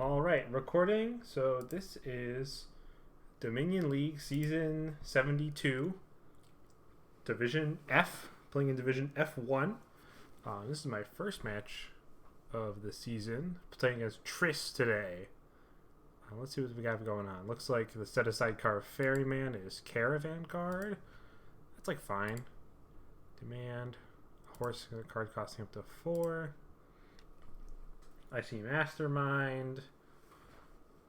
All right, recording. So this is Dominion League Season 72, Division F, playing in Division F1. This is my first match of the season, playing as Triss today. Let's see what we got going on. Looks like the set-aside card Ferryman is Caravan Guard. That's like fine. Demand. Horse card costing up to 4. I see Mastermind.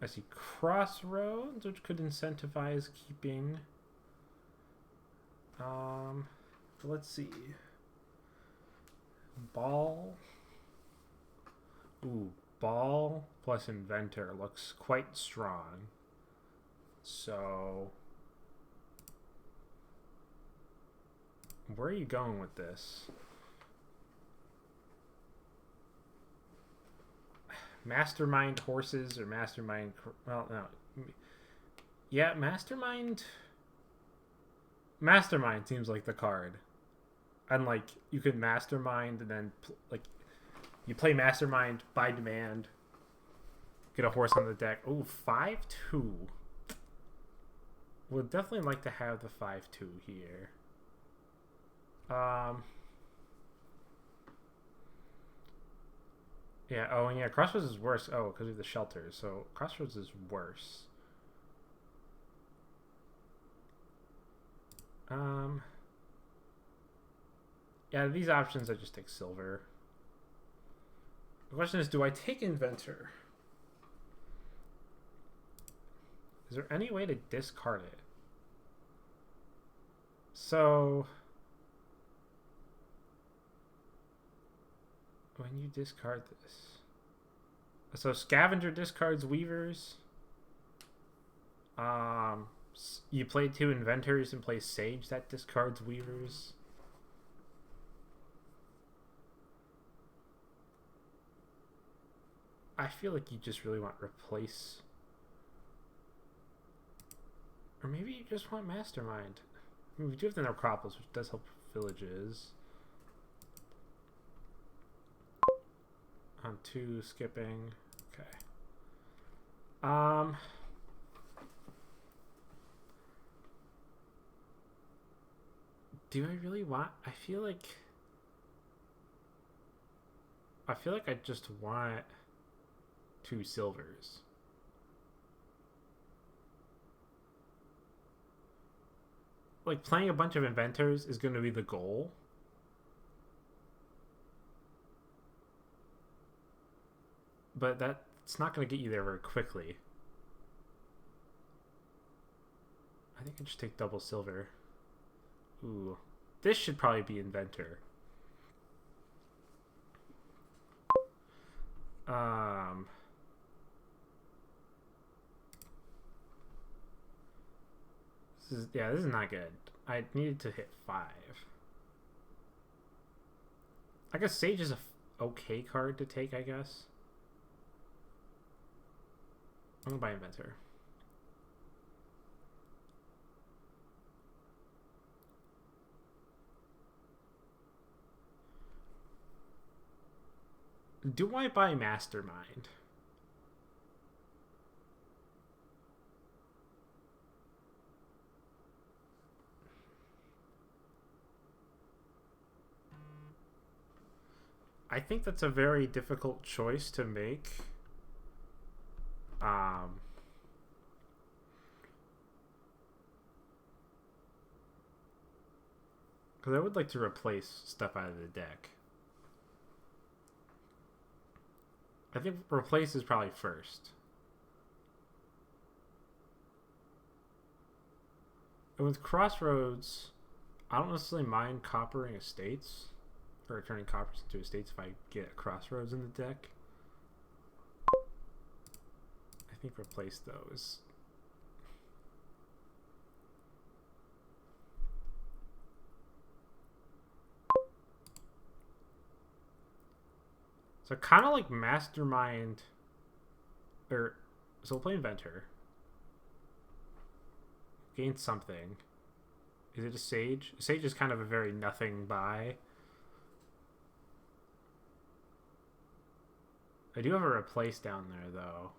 I see Crossroads, which could incentivize keeping. Let's see. Ball. Ooh, Ball plus Inventor looks quite strong. So, where are you going with this? Mastermind horses or Mastermind... Well, no. Yeah, Mastermind... Mastermind seems like the card. And, like, you can Mastermind and then, like, you play Mastermind by demand. Get a horse on the deck. Oh, 5-2. Would definitely like to have the 5-2 here. Yeah, oh, and yeah, Crossroads is worse. Oh, because of the shelters. So, Crossroads is worse. Yeah, these options, I just take silver. The question is, do I take Inventor? Is there any way to discard it? So... when you discard this. So Scavenger discards Weavers. You play 2 Inventors and play Sage, that discards Weavers. I feel like you just really want Replace. Or maybe you just want Mastermind. I mean, we do have the Necropolis, which does help villages. On 2, skipping. Okay. Do I really want... I feel like I just want 2 silvers. Like, playing a bunch of Inventors is going to be the goal. But that's not going to get you there very quickly. I think I just take double silver. Ooh. This should probably be Inventor. This is not good. I needed to hit 5. I guess Sage is a okay card to take, I guess. I'm gonna buy Inventor. Do I buy Mastermind? I think that's a very difficult choice to make. Because I would like to replace stuff out of the deck. I think replace is probably first. And with Crossroads, I don't necessarily mind coppering estates. Or turning coppers into estates if I get Crossroads in the deck. I think replace those. So kind of like Mastermind, or so we'll play Inventor. Gain something. Is it a Sage? Sage is kind of a very nothing buy. I do have a replace down there, though.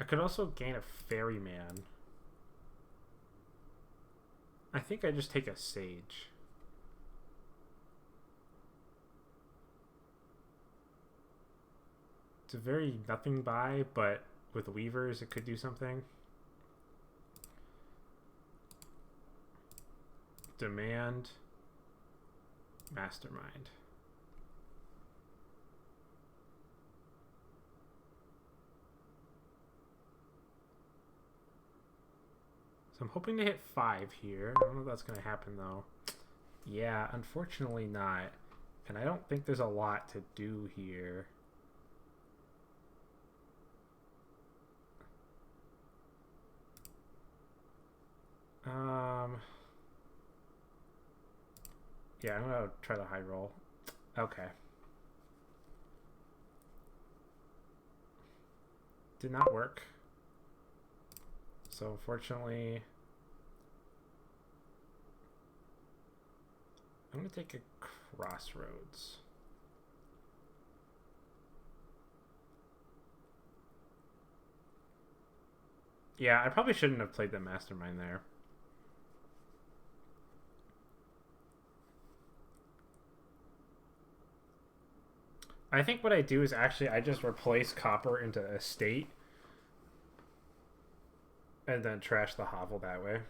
I could also gain a ferryman. I think I just take a sage. It's a very nothing buy, but with weavers it could do something. Demand. Mastermind. So I'm hoping to hit 5 here. I don't know if that's going to happen though. Yeah, unfortunately not. And I don't think there's a lot to do here. Yeah, I'm gonna try the high roll. Okay. Did not work. So unfortunately, I'm gonna take a crossroads. Yeah, I probably shouldn't have played the mastermind there. I think what I do is actually I just replace copper into estate and then trash the hovel that way.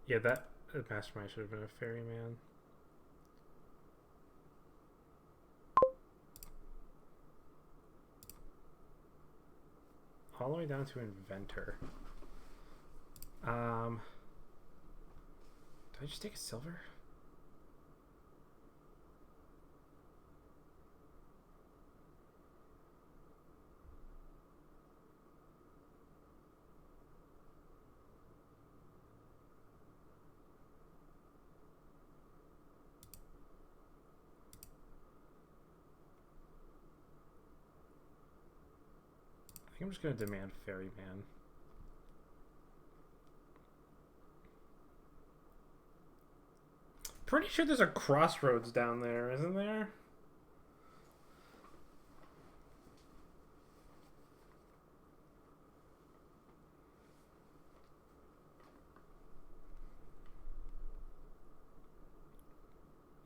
Yeah, that mastermind should have been a ferryman. All the way down to inventor. Did I just take a silver? I think I'm just going to demand ferryman. Pretty sure there's a crossroads down there, isn't there?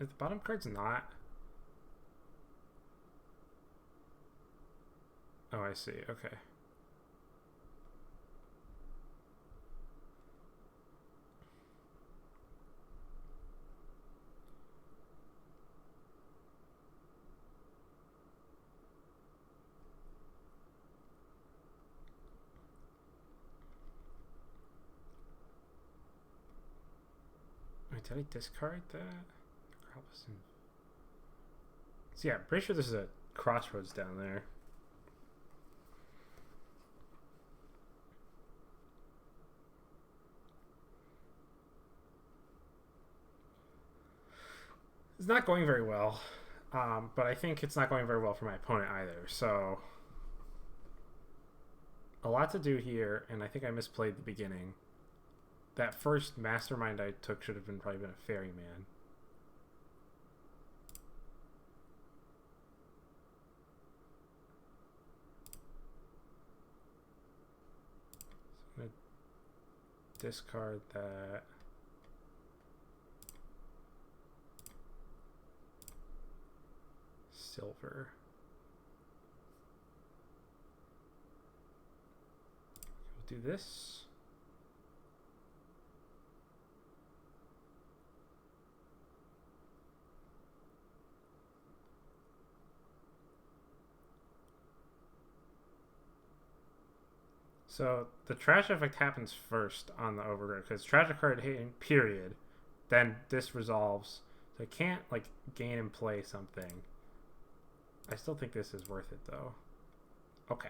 If the bottom card's not. Oh, I see. Okay. Wait, did I discard that? So yeah, I'm pretty sure there's a crossroads down there. It's not going very well, but I think it's not going very well for my opponent either. So a lot to do here, and I think I misplayed the beginning. That first mastermind I took should have probably been a ferryman. So I'm gonna discard that. Silver. We'll do this. So the trash effect happens first on the overgrowth because trash a card hitting period, then this resolves. So I can't like gain and play something. I still think this is worth it though. Okay.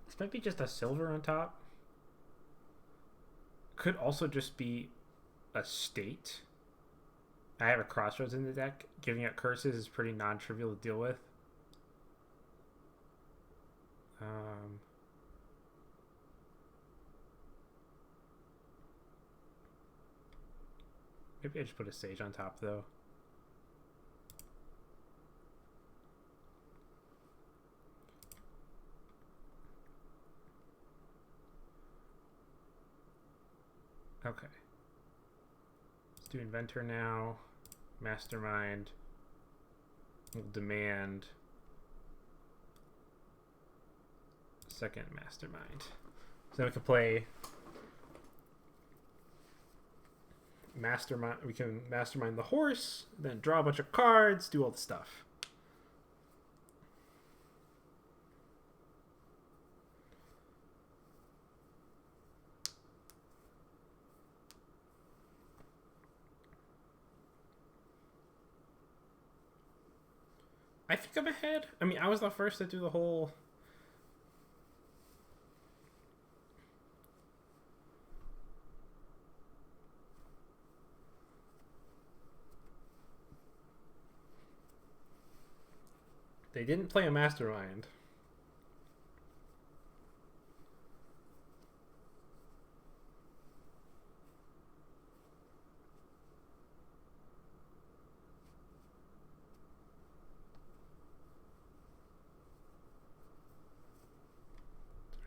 This might be just a silver on top. Could also just be a state. I have a crossroads in the deck. Giving out curses is pretty non-trivial to deal with. Maybe I just put a sage on top though. Okay. Let's do inventor now. Mastermind. We'll demand. Second mastermind. So then we can play mastermind. We can mastermind the horse, then draw a bunch of cards, do all the stuff. I think I'm ahead. I mean, I was the first to do the whole. They didn't play a mastermind.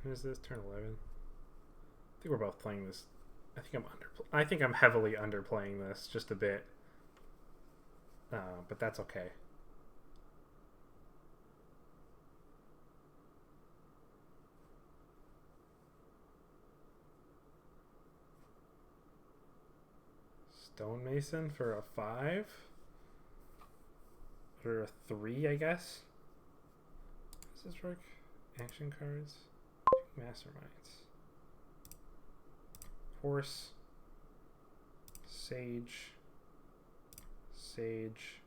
Turn is this? Turn 11. I think we're both playing this. I think I'm heavily underplaying this just a bit. But that's okay. Stonemason for a 5? Or a 3, I guess? Does this work? Action cards? Masterminds. Horse. Sage. Sage.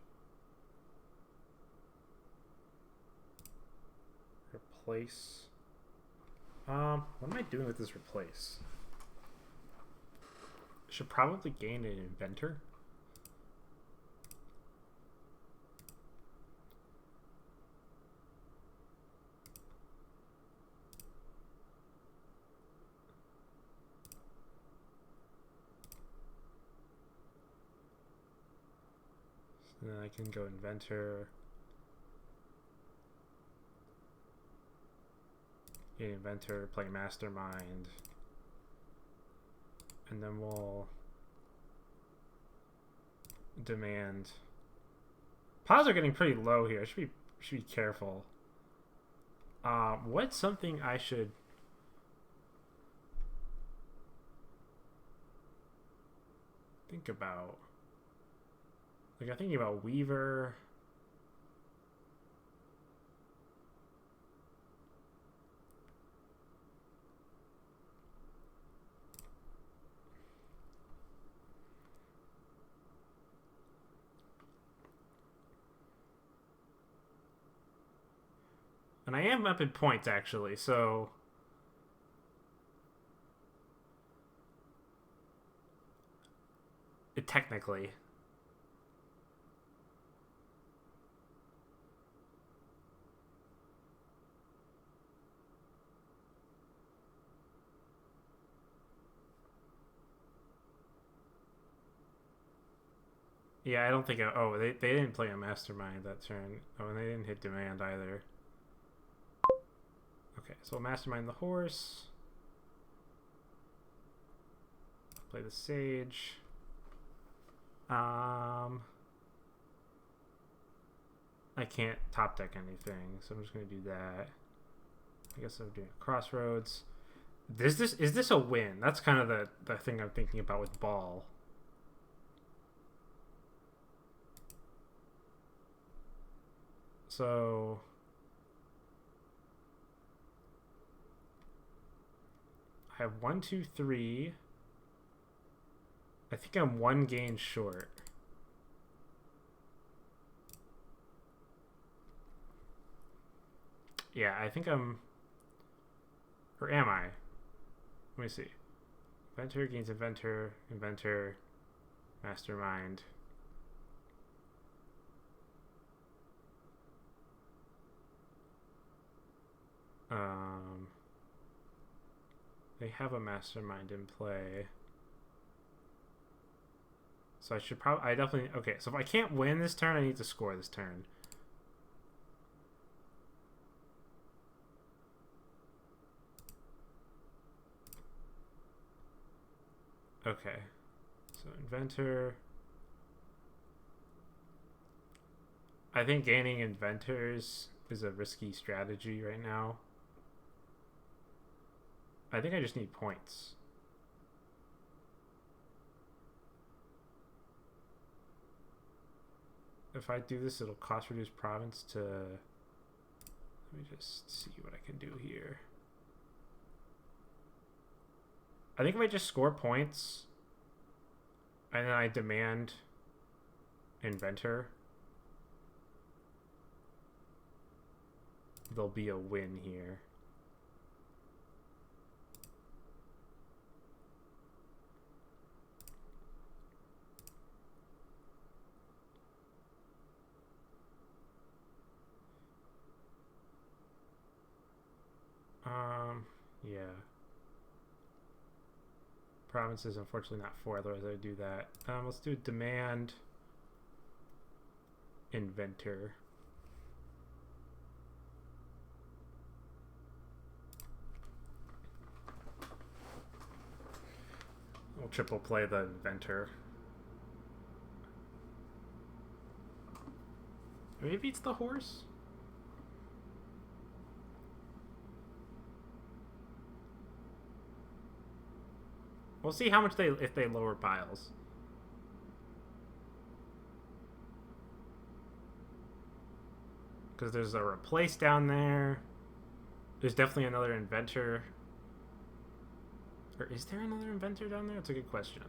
Replace. What am I doing with this replace? Should probably gain an inventor. So then I can go inventor. Gain inventor, play mastermind. And then we'll demand. Piles are getting pretty low here. Should be careful. What's something I should think about? Like, I'm thinking about Weaver. And I am up in points, actually, so. Technically. Yeah, I don't think. They didn't play a mastermind that turn. Oh, and they didn't hit demand either. Okay, so we'll mastermind the horse. Play the sage. I can't top deck anything, so I'm just gonna do that. I guess I'm doing crossroads. Is this a win? That's kind of the thing I'm thinking about with ball. So I have 1, 2, 3. I think I'm 1 gain short. Yeah, I think I'm... Or am I? Let me see. Inventor gains inventor, inventor, mastermind. They have a mastermind in play. So I should probably... I definitely... Okay, so if I can't win this turn, I need to score this turn. Okay. So inventor... I think gaining inventors is a risky strategy right now. I think I just need points. If I do this, it'll cost reduce province to... Let me just see what I can do here. I think if I just score points and then I demand inventor, there'll be a win here. Yeah. Province is unfortunately not 4, otherwise I would do that. Let's do demand inventor. We'll triple play the inventor. Maybe it's the horse? We'll see how much if they lower piles. Because there's a replace down there. There's definitely another inventor. Or is there another inventor down there? That's a good question.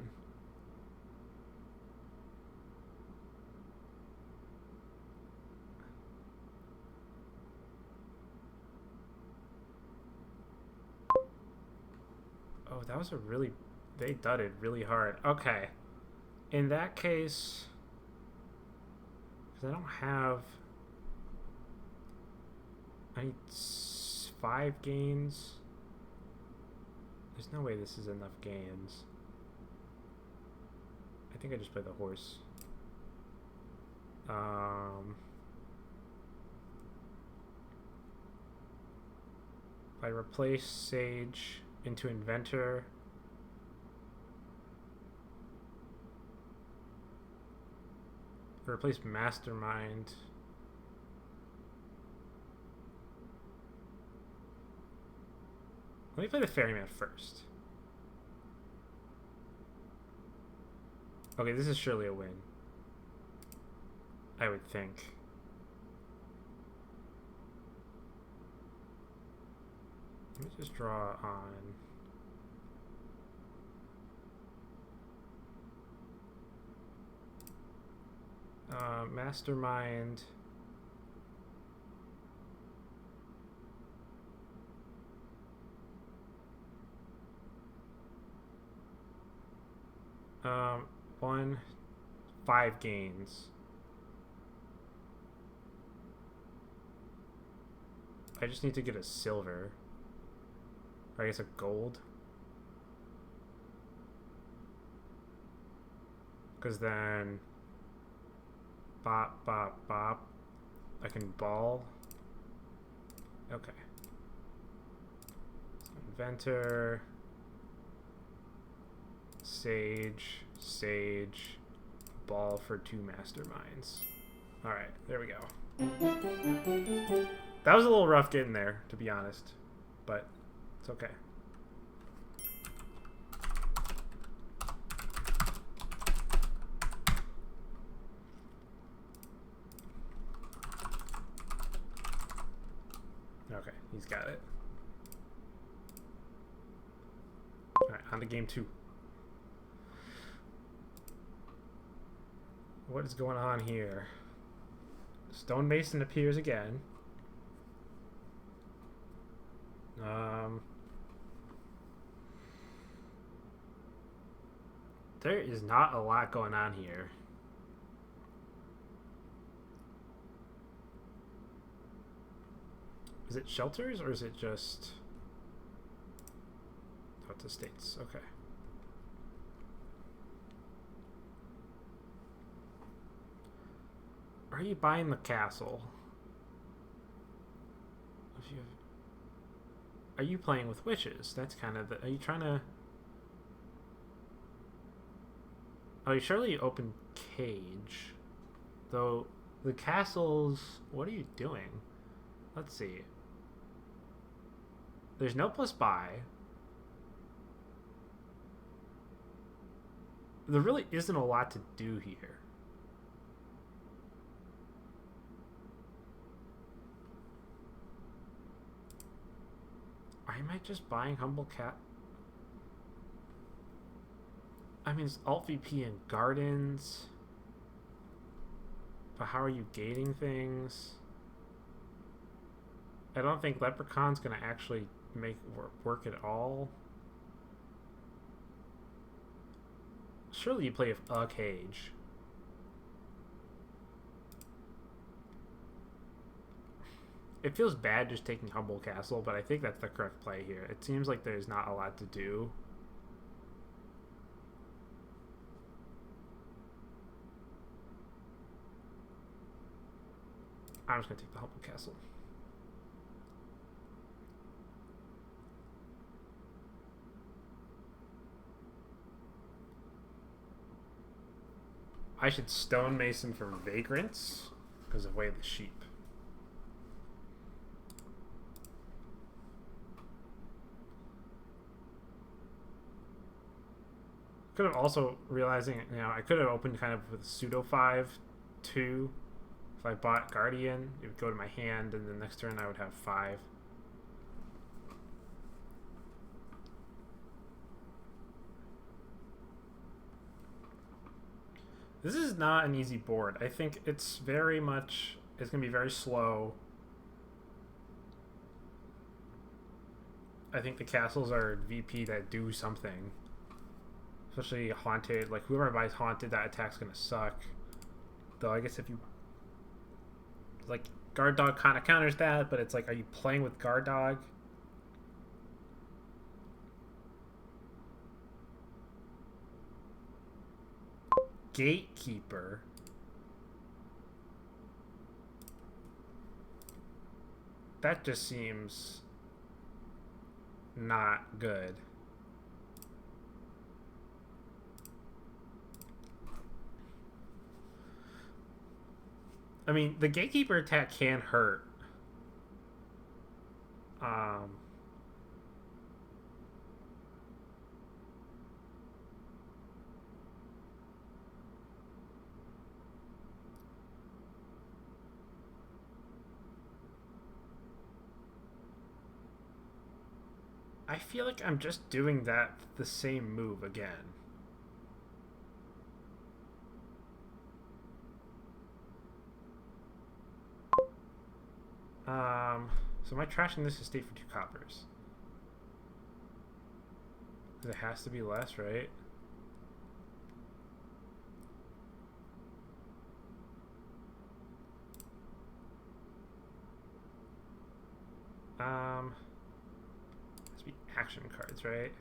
Oh, that was a really... They dudded really hard. Okay. In that case... Because I don't have... I need 5 gains. There's no way this is enough gains. I think I just play the horse. If I replace Sage into Inventor... Replace Mastermind. Let me play the Ferryman first. Okay, this is surely a win. I would think. Let me just draw on... Mastermind. One, 5 gains. I just need to get a silver. Or I guess a gold. Because then... Bop, bop, bop. I can ball. Okay. So Inventor. Sage. Sage. Ball for 2 masterminds. Alright, there we go. That was a little rough getting there, to be honest. But it's okay. Okay, he's got it. On to game 2. What is going on here? Stonemason appears again. There is not a lot going on here. Is it shelters or is it just... Oh, it's estates. Okay. Are you buying the castle? If you... Are you playing with witches? That's kind of the... Are you trying to... Oh, you surely open cage. Though, the castles... What are you doing? Let's see. There's no plus buy. There really isn't a lot to do here. Am I just buying Humble Cat? I mean, it's Alt VP and Gardens. But how are you gating things? I don't think Leprechaun's gonna actually make work at all. Surely you play a cage. It feels bad just taking Humble Castle, but I think that's the correct play here. It seems like there's not a lot to do. I'm just going to take the Humble Castle. I should Stonemason for Vagrants because of Way of the Sheep. Could have also realizing, you know, I could have opened kind of with pseudo 5-2. If I bought Guardian, it would go to my hand, and the next turn I would have 5. This is not an easy board. I think it's very much, it's going to be very slow. I think the castles are VP that do something. Especially Haunted. Like, whoever buys Haunted, that attack's going to suck. Though, I guess if you... Like, Guard Dog kind of counters that, but it's like, are you playing with Guard Dog? Gatekeeper. That just seems not good. I mean, the Gatekeeper attack can hurt. I feel like I'm just doing the same move again. So am I trashing this estate for 2 coppers? Because it has to be less, right? Has to be action cards, right?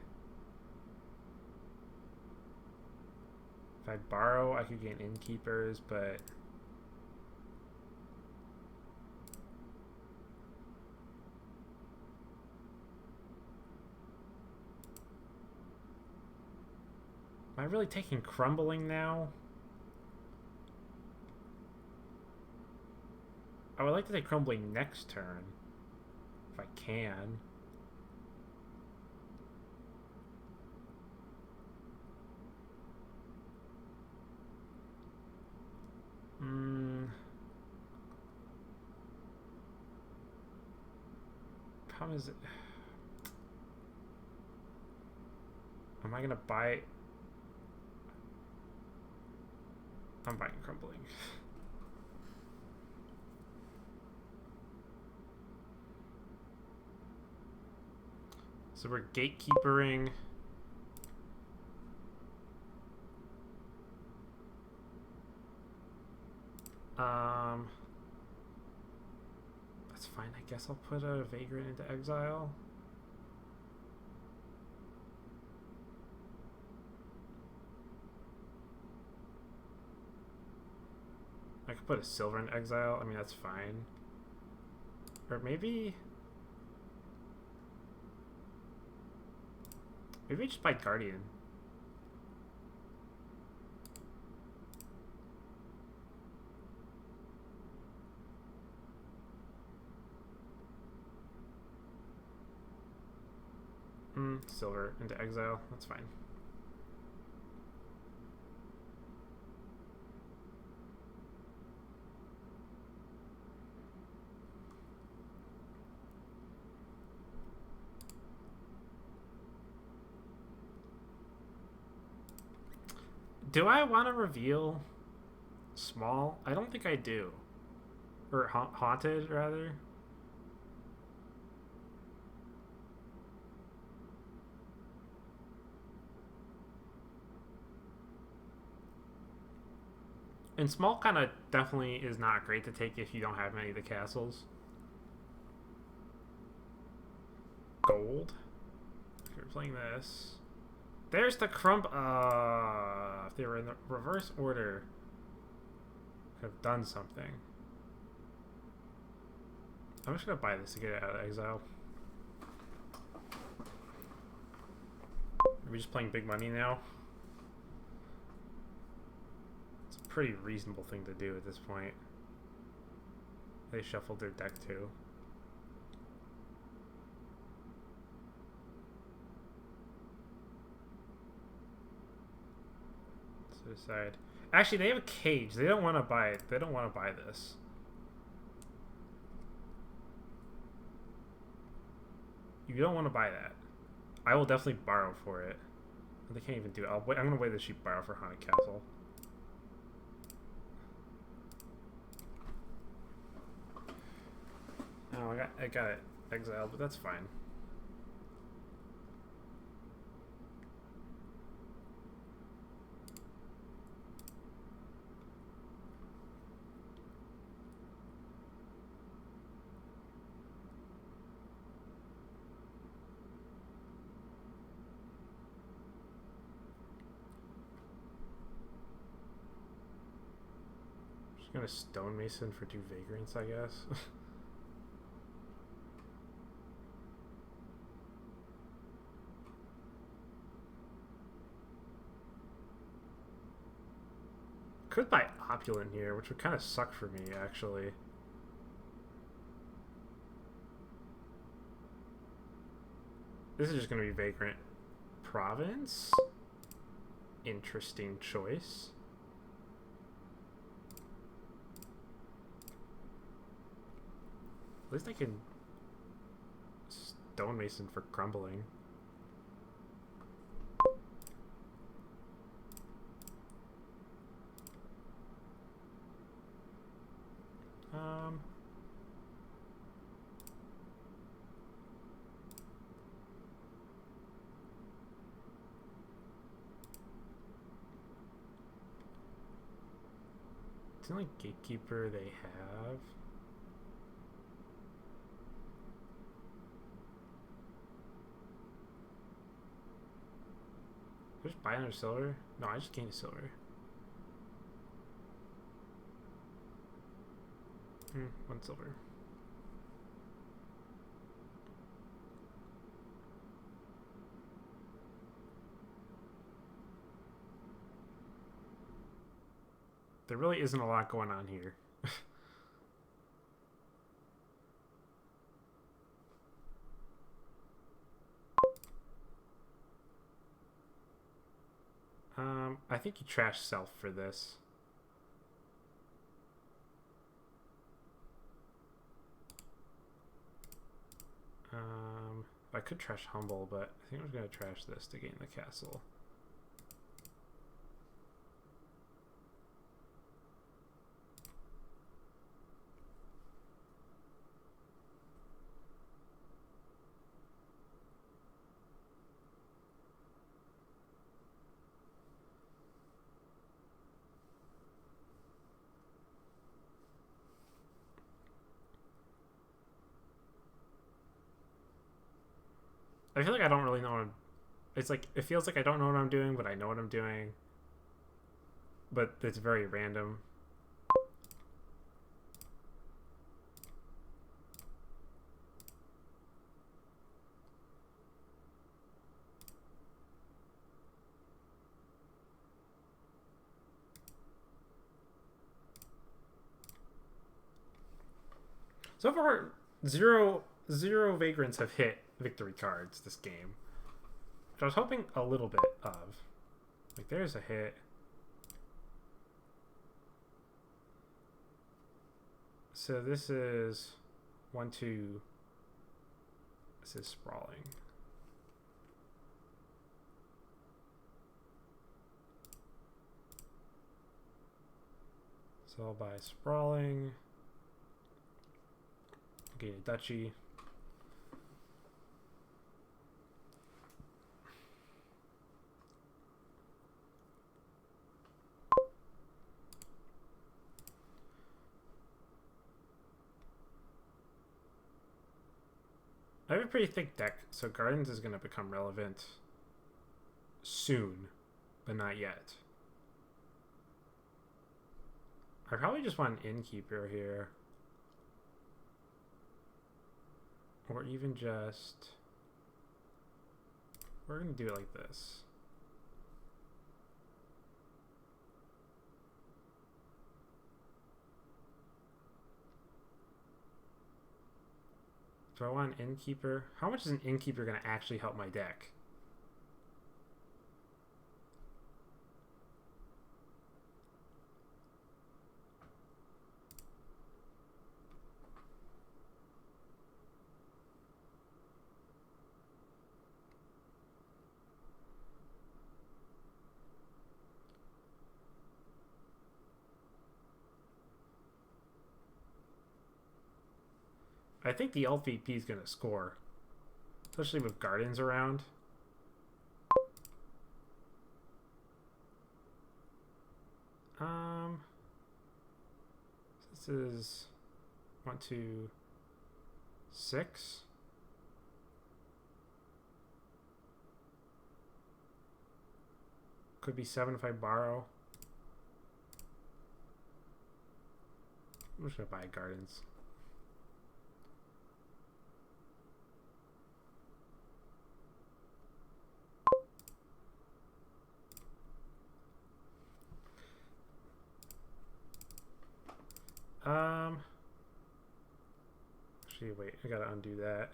If I borrow, I could gain innkeepers, but... Am I really taking Crumbling now? I would like to take Crumbling next turn. If I can. Problem is... I gonna buy? I'm buying crumbling. So we're gatekeepering. That's fine. I guess I'll put a vagrant into exile. I could put a silver in exile. I mean, that's fine. Or maybe I just buy Guardian. Silver into exile. That's fine. Do I want to reveal small? I don't think I do. Or haunted, rather. And small kind of definitely is not great to take if you don't have many of the castles. Gold. If you're playing this. There's the if they were in the reverse order, could have done something. I'm just gonna buy this to get it out of exile. Are we just playing big money now? It's a pretty reasonable thing to do at this point. They shuffled their deck too. So decide. Actually, they have a cage. They don't want to buy it. They don't want to buy this. You don't want to buy that. I will definitely borrow for it. They can't even do it. I'm gonna wait that she borrow for Haunted Castle. Oh, I got it exiled, but that's fine. Just gonna stonemason for 2 vagrants, I guess. Could buy opulent here, which would kind of suck for me, actually. This is just going to be Vagrant Province. Interesting choice. At least I can stonemason for crumbling. It's the only gatekeeper they have. Just buy another silver? No, I just gained a silver. 1 silver. There really isn't a lot going on here. I think you trash self for this. I could trash Humble, but I think I'm going to trash this to gain the castle. I feel like I don't really know what it's like. It feels like I don't know what I'm doing, but I know what I'm doing. But it's very random. So far, zero vagrants have hit victory cards this game, which I was hoping a little bit of. Like, there's a hit. So this is 1, 2. This is sprawling. So I'll buy sprawling. Gain a duchy. I have a pretty thick deck, so Gardens is going to become relevant soon, but not yet. I probably just want an Innkeeper here. Or even just... We're going to do it like this. Do I want an Innkeeper? How much is an Innkeeper going to actually help my deck? I think the LVP is going to score, especially with Gardens around. This is 1, 2, 6. Could be 7 if I borrow. I'm just going to buy Gardens. Actually, wait, I gotta undo that.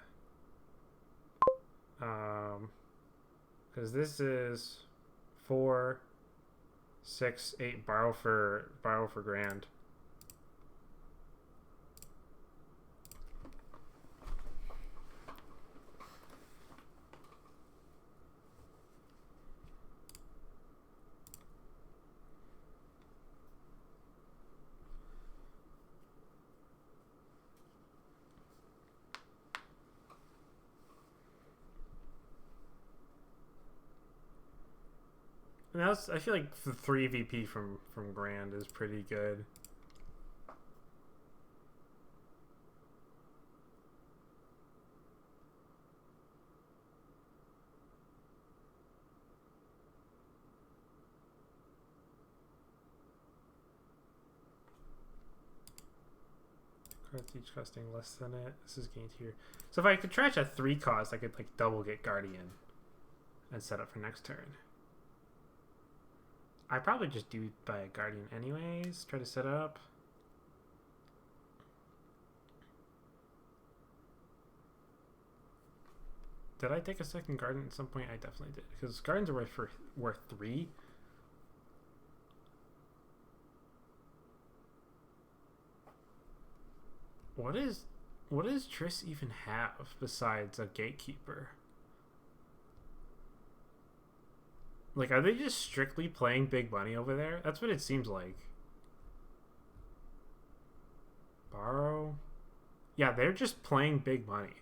Because this is 4, 6, 8. Borrow for grand. And I feel like the 3 VP from Grand is pretty good. Cards each costing less than it. This is gained here. So if I could trash a 3 cost, I could like double get Guardian and set up for next turn. I probably just do buy a Guardian anyways. Try to set up. Did I take a second Guardian at some point? I definitely did. Because Guardians are worth 3. What does Triss even have besides a gatekeeper? Like, are they just strictly playing big money over there? That's what it seems like. Borrow. Yeah, they're just playing big money.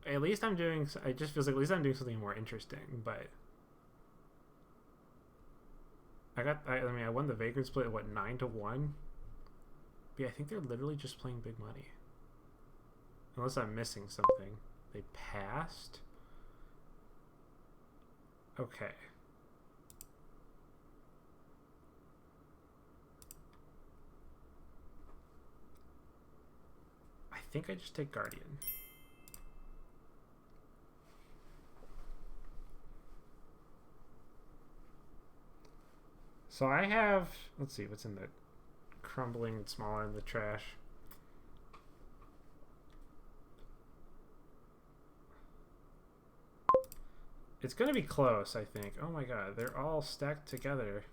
At least I'm doing... It just feels like at least I'm doing something more interesting, but... I mean, I won the Vagrant split at, what, 9-1? But yeah, I think they're literally just playing big money. Unless I'm missing something. They passed? Okay. I think I just take Guardian. So I have... Let's see, what's in the... Crumbling and smaller in the trash. It's gonna be close, I think. Oh my god, they're all stacked together.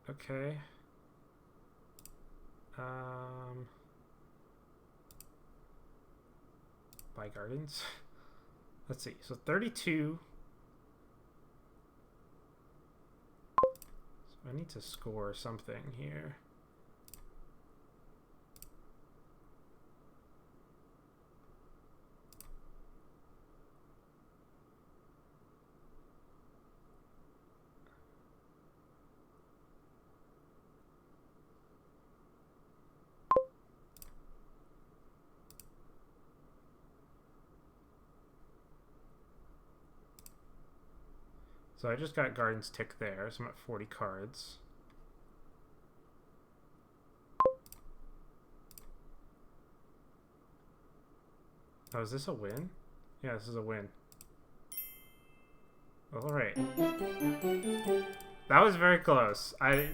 Okay. Buy gardens. Let's see. So 32. So I need to score something here. So I just got Gardens tick there, so I'm at 40 cards. Oh, is this a win? Yeah, this is a win. Alright. That was very close. That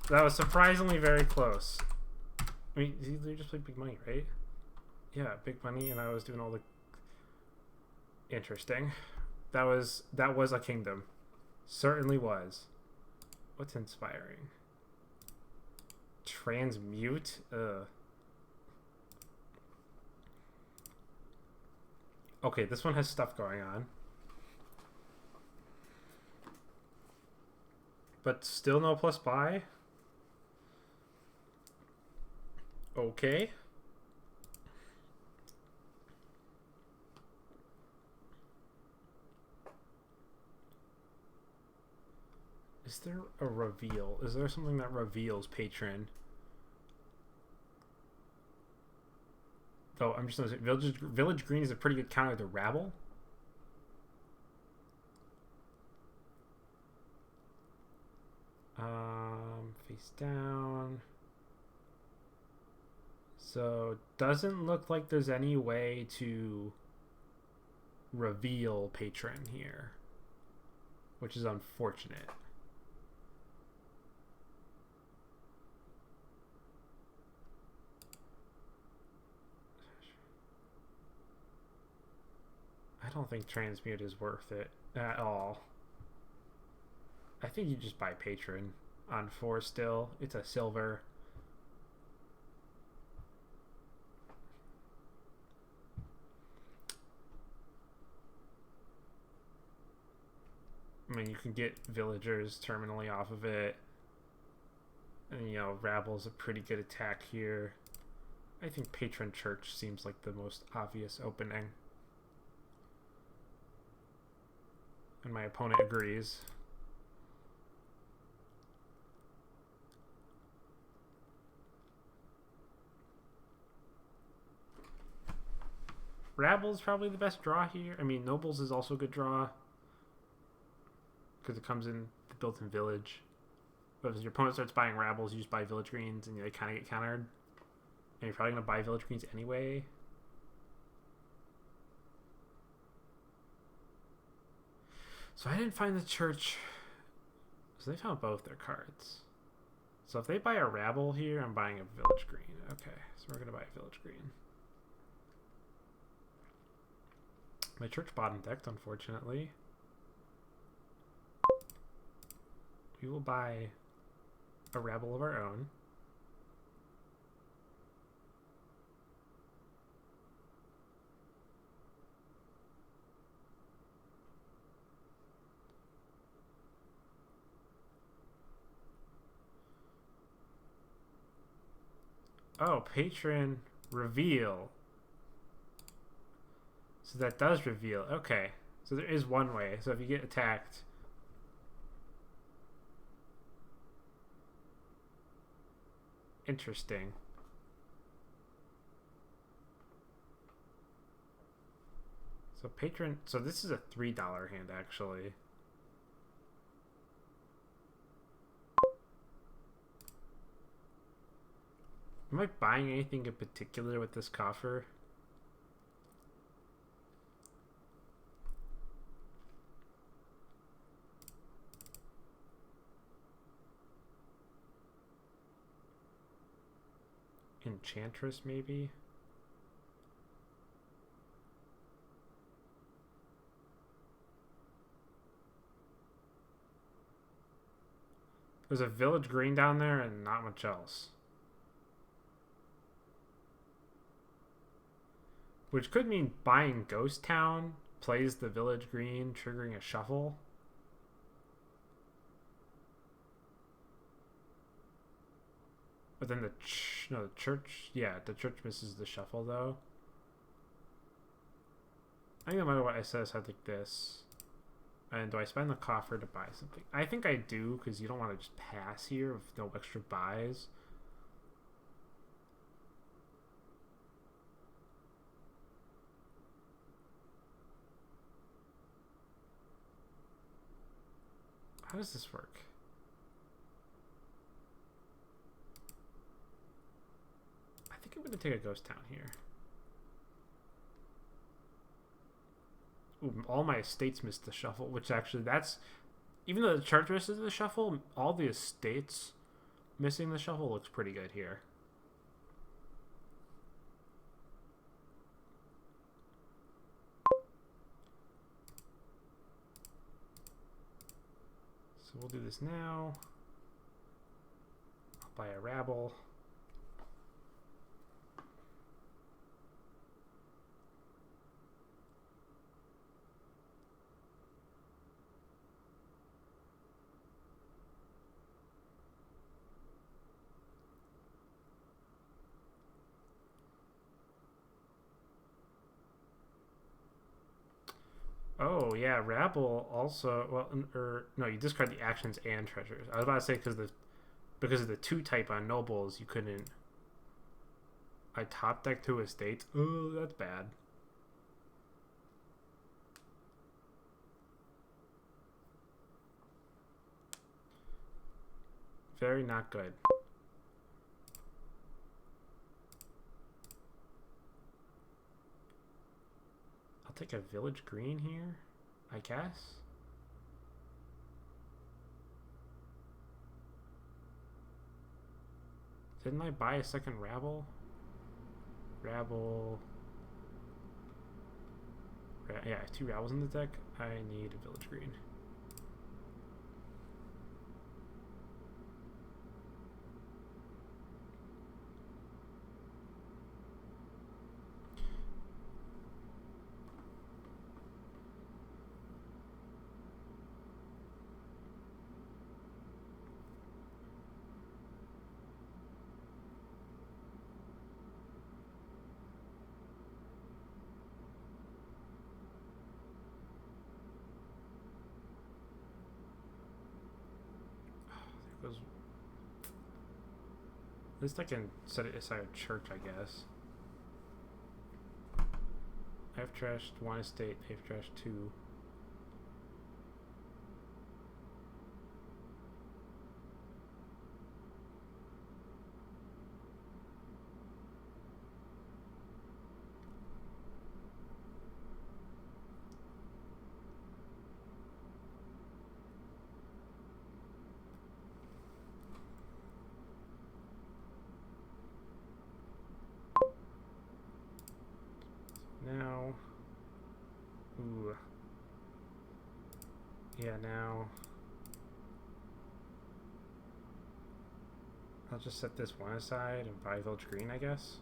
was surprisingly very close. I mean, they just played big money, right? Yeah, big money, and I was doing all the... Interesting. That was a kingdom. Certainly was. What's inspiring? Transmute? Ugh. Okay, this one has stuff going on. But still no plus buy? Okay. Is there a reveal? Is there something that reveals patron? Though I'm just gonna say Village Green is a pretty good counter to Rabble. Face down. So doesn't look like there's any way to reveal patron here, which is unfortunate. I don't think transmute is worth it at all. I think you just buy patron on 4 still. It's a silver. I mean, you can get villagers terminally off of it. And, you know, Rabble's a pretty good attack here. I think Patron Church seems like the most obvious opening. And my opponent agrees. Rabble's probably the best draw here. I mean, Nobles is also a good draw. Because it comes in the built-in village. But if your opponent starts buying Rabbles, you just buy Village Greens and they kind of get countered. And you're probably going to buy Village Greens anyway. So I didn't find the church. So they found both their cards. So if they buy a Rabble here, I'm buying a Village Green. Okay, so we're going to buy a Village Green. My church bottom decked, unfortunately. We will buy a rabble of our own. Oh, patron reveal. So that does reveal. Okay. So there is one way. So if you get attacked. Interesting. So patron. So this is a $3 hand actually. Am I buying anything in particular with this coffer? Enchantress, maybe? There's a village green down there and not much else. Which could mean buying Ghost Town plays the village green, triggering a shuffle. But then the church, yeah, the church misses the shuffle though. I think no matter what I says, I think this. And do I spend the coffer to buy something? I think I do, because you don't want to just pass here with no extra buys. How does this work? I think I'm going to take a ghost town here. Ooh, all my estates missed the shuffle, which actually that's... Even though the church misses the shuffle, all the estates missing the shuffle looks pretty good here. So we'll do this now. I'll buy a rabble. Oh yeah, rabble also. Well, no, you discard the actions and treasures. I was about to say because of the 2 type on nobles, you couldn't. I top deck 2 estates. Oh, that's bad. Very not good. I'll take a village green here, I guess. Didn't I buy a second rabble? Rabble. Yeah, I have 2 rabbles in the deck. I need a village green. At least I can set it aside a church, I guess. I've trashed 1 estate, they've trashed 2. Now, ooh, yeah, now I'll just set this one aside and buy Village Green, I guess.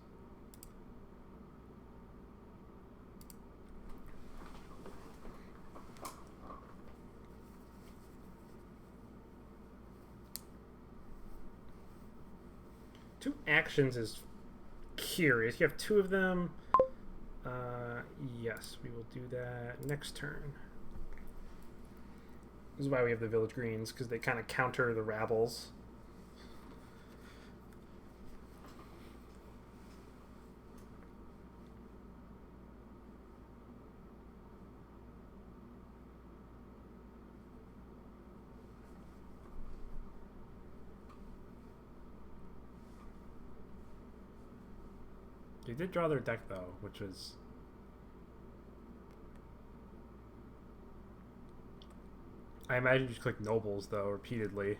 Two actions is curious. You have two of them. Yes, we will do that next turn. This is why we have the Village Greens, because they kind of counter the Rabbles. They did draw their deck, though, which was... I imagine you just click Nobles, though, repeatedly.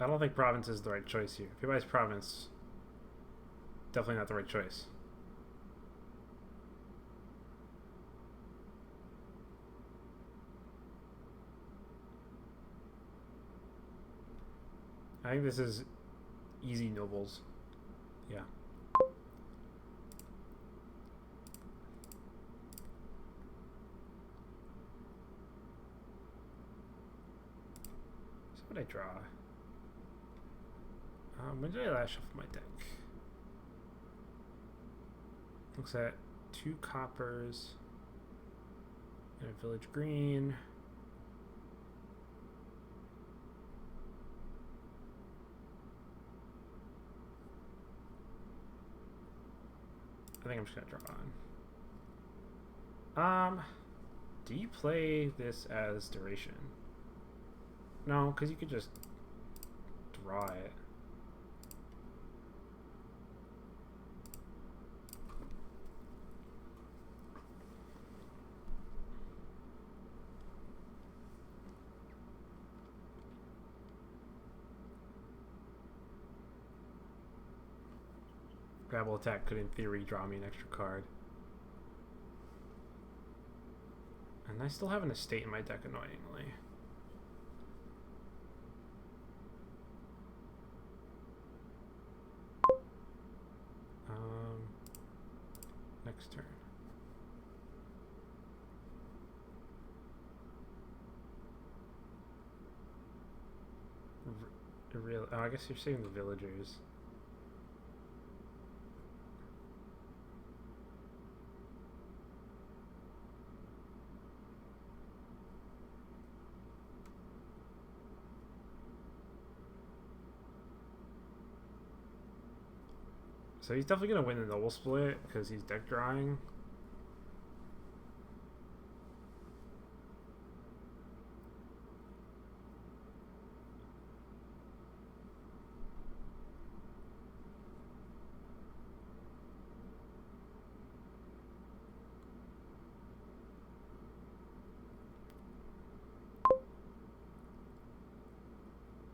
I don't think Province is the right choice here. If he buys Province, definitely not the right choice. I think this is easy Nobles. Yeah. So what did I draw? When did I last shuffle my deck? Looks at 2 coppers and a Village Green. I think I'm just gonna draw on. Do you play this as duration? No, because you could just draw it. Grapple attack could, in theory, draw me an extra card. And I still have an estate in my deck, annoyingly. Next turn. Oh, I guess you're saving the villagers. So he's definitely going to win the Noble Split because he's deck drawing.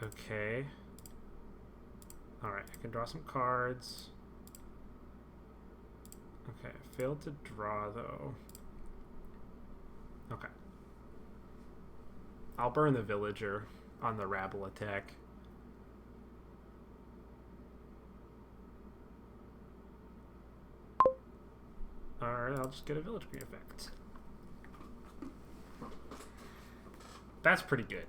Okay. Alright, I can draw some cards. Okay, I failed to draw, though. Okay. I'll burn the villager on the rabble attack. Alright, I'll just get a village green effect. That's pretty good.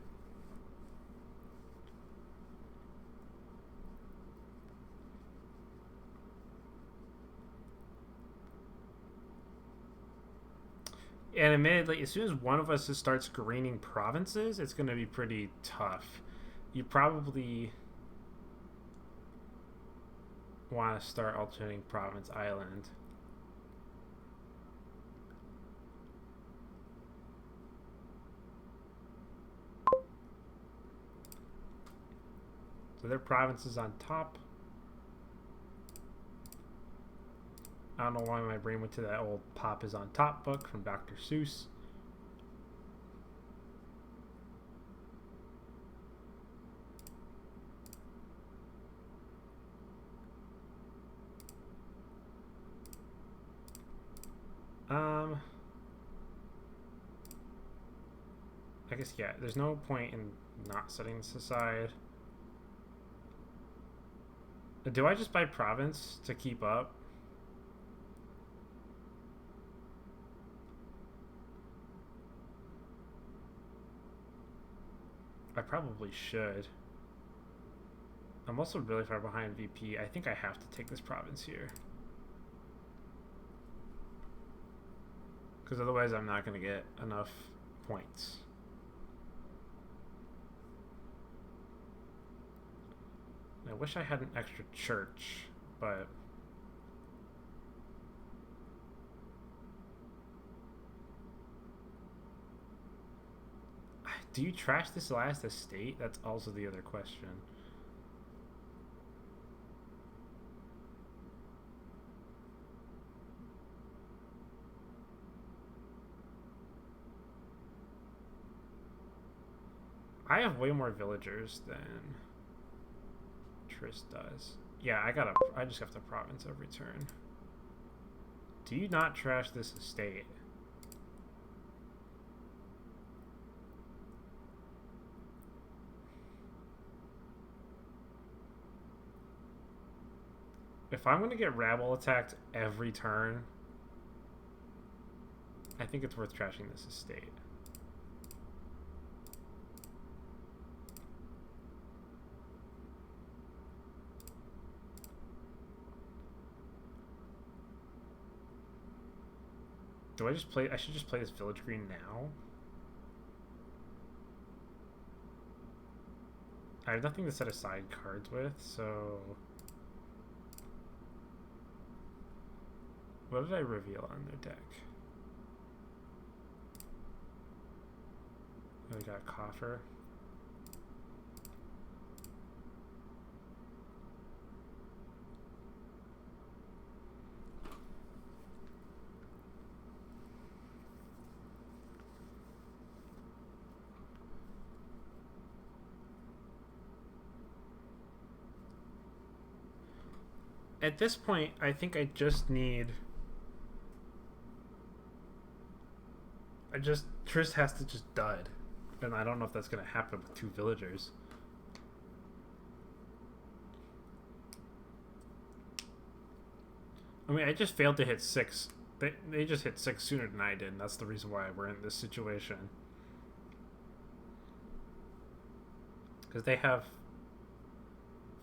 And admittedly, as soon as one of us starts greening provinces, it's going to be pretty tough. You probably want to start alternating province island. So their province is on top. I don't know why my brain went to that old Pop is on Top book from Dr. Seuss. I guess, yeah, there's no point in not setting this aside. Do I just buy province to keep up? I probably should. I'm also really far behind VP. I think I have to take this province here. Because otherwise I'm not going to get enough points. I wish I had an extra church, but... Do you trash this last estate? That's also the other question. I have way more villagers than Triss does. Yeah, I just have to province every turn. Do you not trash this estate? If I'm gonna get rabble attacked every turn, I think it's worth trashing this estate. Do I just play? I should just play this village green now. I have nothing to set aside cards with, so... What did I reveal on their deck? Oh, we got a coffer. At this point, I think I just need... Triss has to just dud. And I don't know if that's going to happen with 2 villagers. I mean, I just failed to hit 6. They just hit 6 sooner than I did, and that's the reason why we're in this situation. Because they have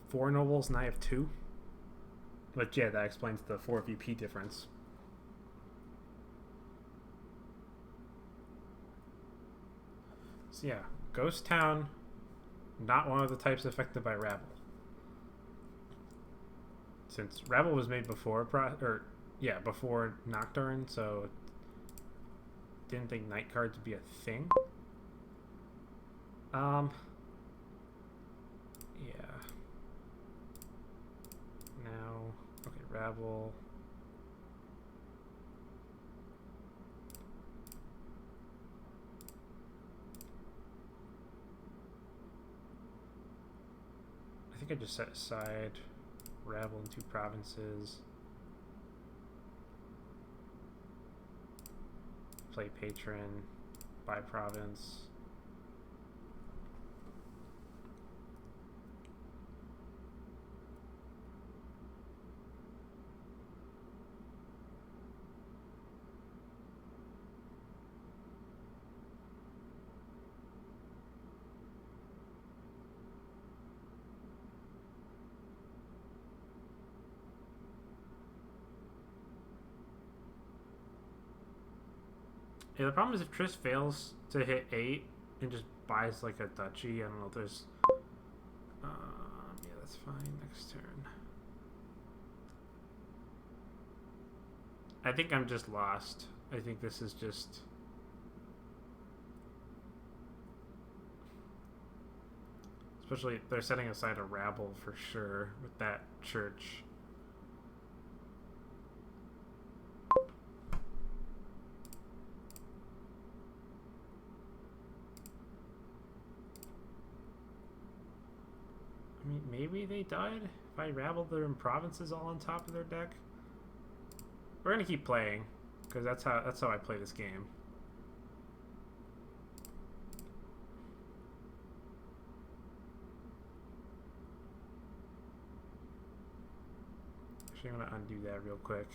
4 nobles and I have 2. But yeah, that explains the 4 VP difference. So yeah, Ghost Town, not one of the types affected by rabble. Since rabble was made before, before Nocturne, so didn't think night cards would be a thing. Yeah. Now, okay, rabble. I think I just set aside rabble in 2 provinces. Play patron, buy province. Yeah, the problem is if Triss fails to hit 8 and just buys like a duchy, I don't know if there's... yeah, that's fine. Next turn. I think I'm just lost. I think this is just... Especially, they're setting aside a rabble for sure with that church. I mean, maybe they died if I rabbled their provinces all on top of their deck. We're gonna keep playing because that's how I play this game. Actually, I'm gonna undo that real quick.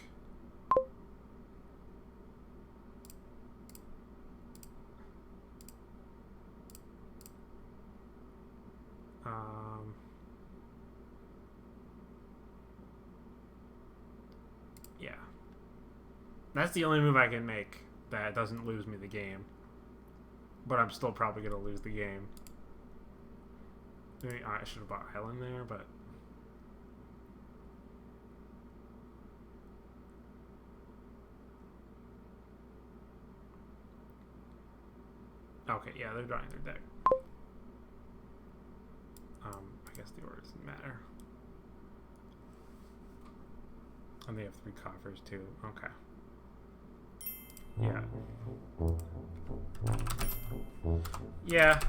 Yeah. That's the only move I can make that doesn't lose me the game. But I'm still probably going to lose the game. Maybe I should have bought Helen there, but... Okay, yeah, they're drawing their deck. I guess the order doesn't matter. And they have 3 coffers too. Okay. Yeah. Yeah.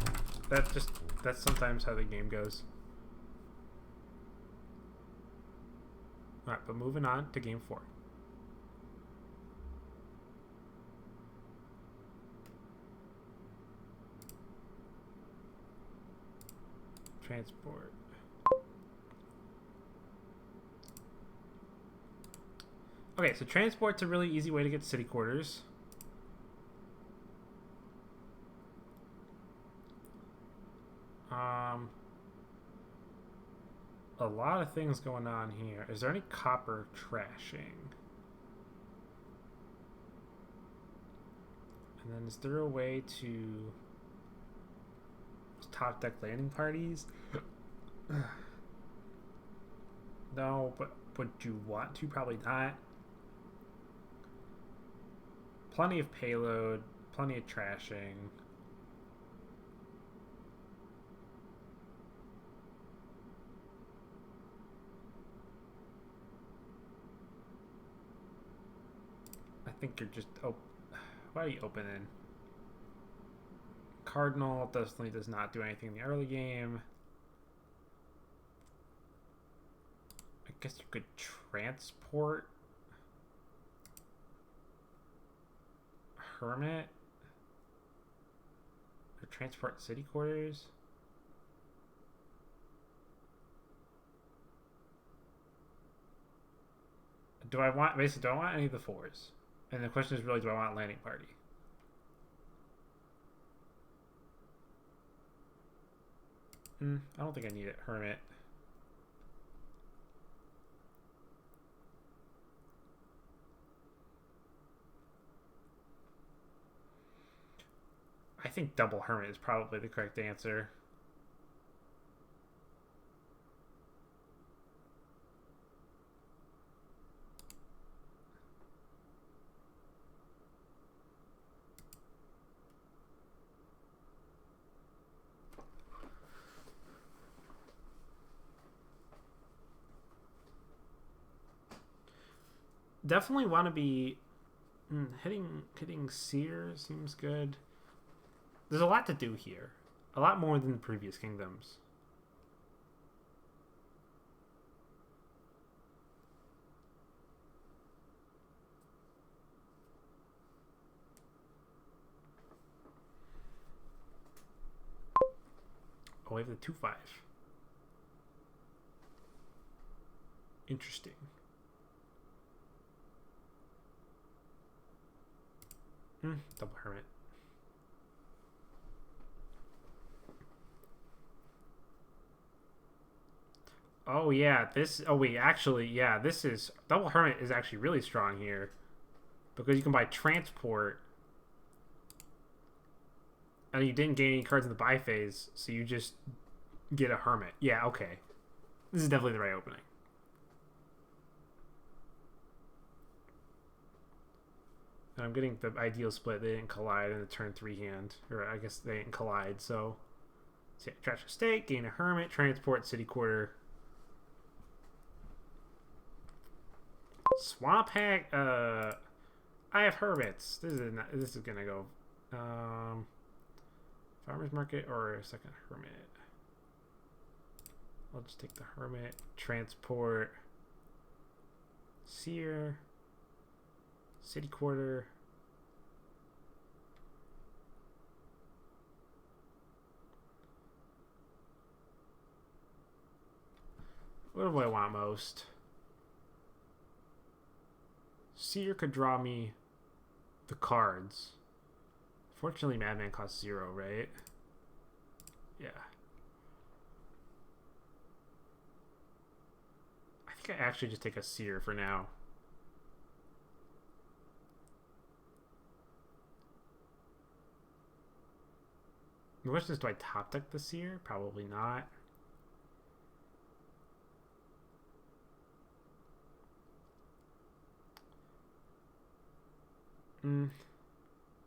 That's sometimes how the game goes. Alright, but moving on to game 4. Transport. Okay, so transport's a really easy way to get city quarters. A lot of things going on here. Is there any copper trashing? And then is there a way to top deck landing parties? No, but would you want to? Probably not. Plenty of payload, plenty of trashing. I think you're just... Oh, why are you opening? Cardinal definitely does not do anything in the early game. I guess you could transport Hermit or transport city quarters. Do I want any of the 4s? And the question is really, do I want landing party? I don't think I need it. Hermit. I think double Hermit is probably the correct answer. Definitely want to be hitting Seer seems good. There's a lot to do here. A lot more than the previous kingdoms. Oh, we have the 2/5. Interesting. Double Hermit. Oh yeah, this. Oh wait, actually, yeah, this is double Hermit is actually really strong here because you can buy transport, and you didn't gain any cards in the buy phase, so you just get a Hermit. Yeah, okay, this is definitely the right opening. And I'm getting the ideal split. They didn't collide in the turn 3 hand, or I guess they didn't collide. So yeah, trash a stake, gain a Hermit, transport, city quarter. Swamp hack. I have hermits. This is gonna go. Farmers market or a second hermit. I'll just take the hermit. Transport. Seer. City quarter. What do I want most? Seer could draw me the cards. Fortunately, Madman costs 0, right? Yeah. I think I actually just take a Seer for now. The question is, do I top deck the Seer? Probably not.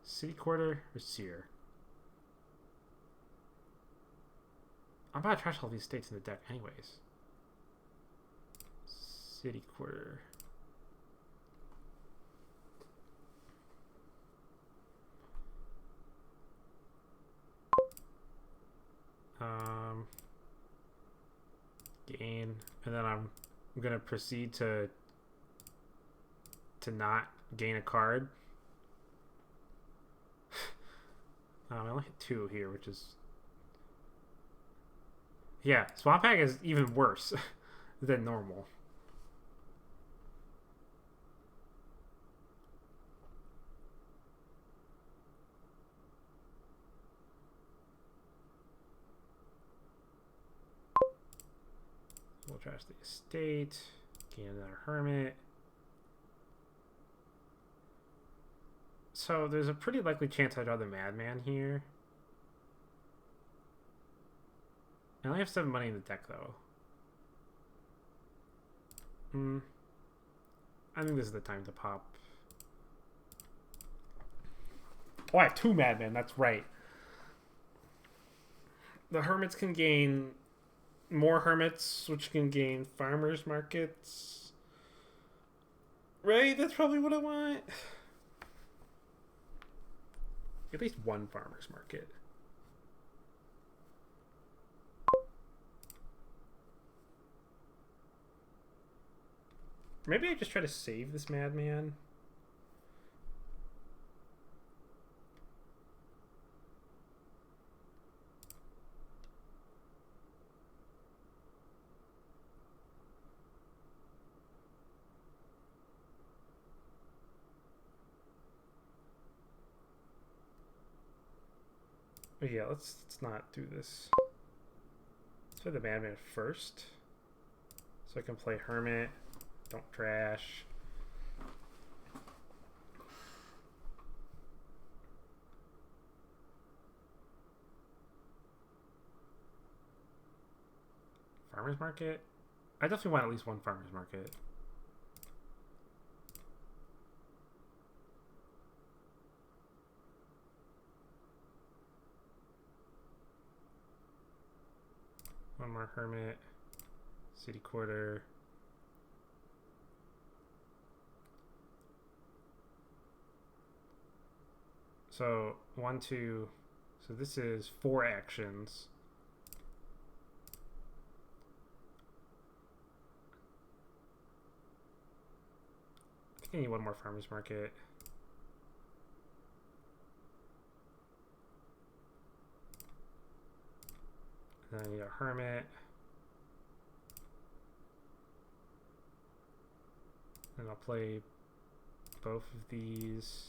City Quarter or Seer? I'm about to trash all these states in the deck anyways. City Quarter. Gain, and then I'm gonna proceed to not gain a card. I only hit 2 here, which is, yeah. Swamp Hag is even worse than normal. We'll trash the estate. Gain another hermit. So there's a pretty likely chance I draw the Madman here. I only have 7 money in the deck, though. I think this is the time to pop. Oh, I have 2 Madmen. That's right. The Hermits can gain more Hermits, which can gain Farmers Markets. Right? That's probably what I want. At least 1 Farmers Market. Maybe I just try to save this Madman. Yeah, let's not do this. Let's play the Madman first. So I can play Hermit. Don't trash. Farmers Market? I definitely want at least 1 Farmers Market. One more Hermit. City Quarter. So 1, 2. So this is 4 actions. I think I need 1 more Farmers Market. And then I need a Hermit. And I'll play both of these.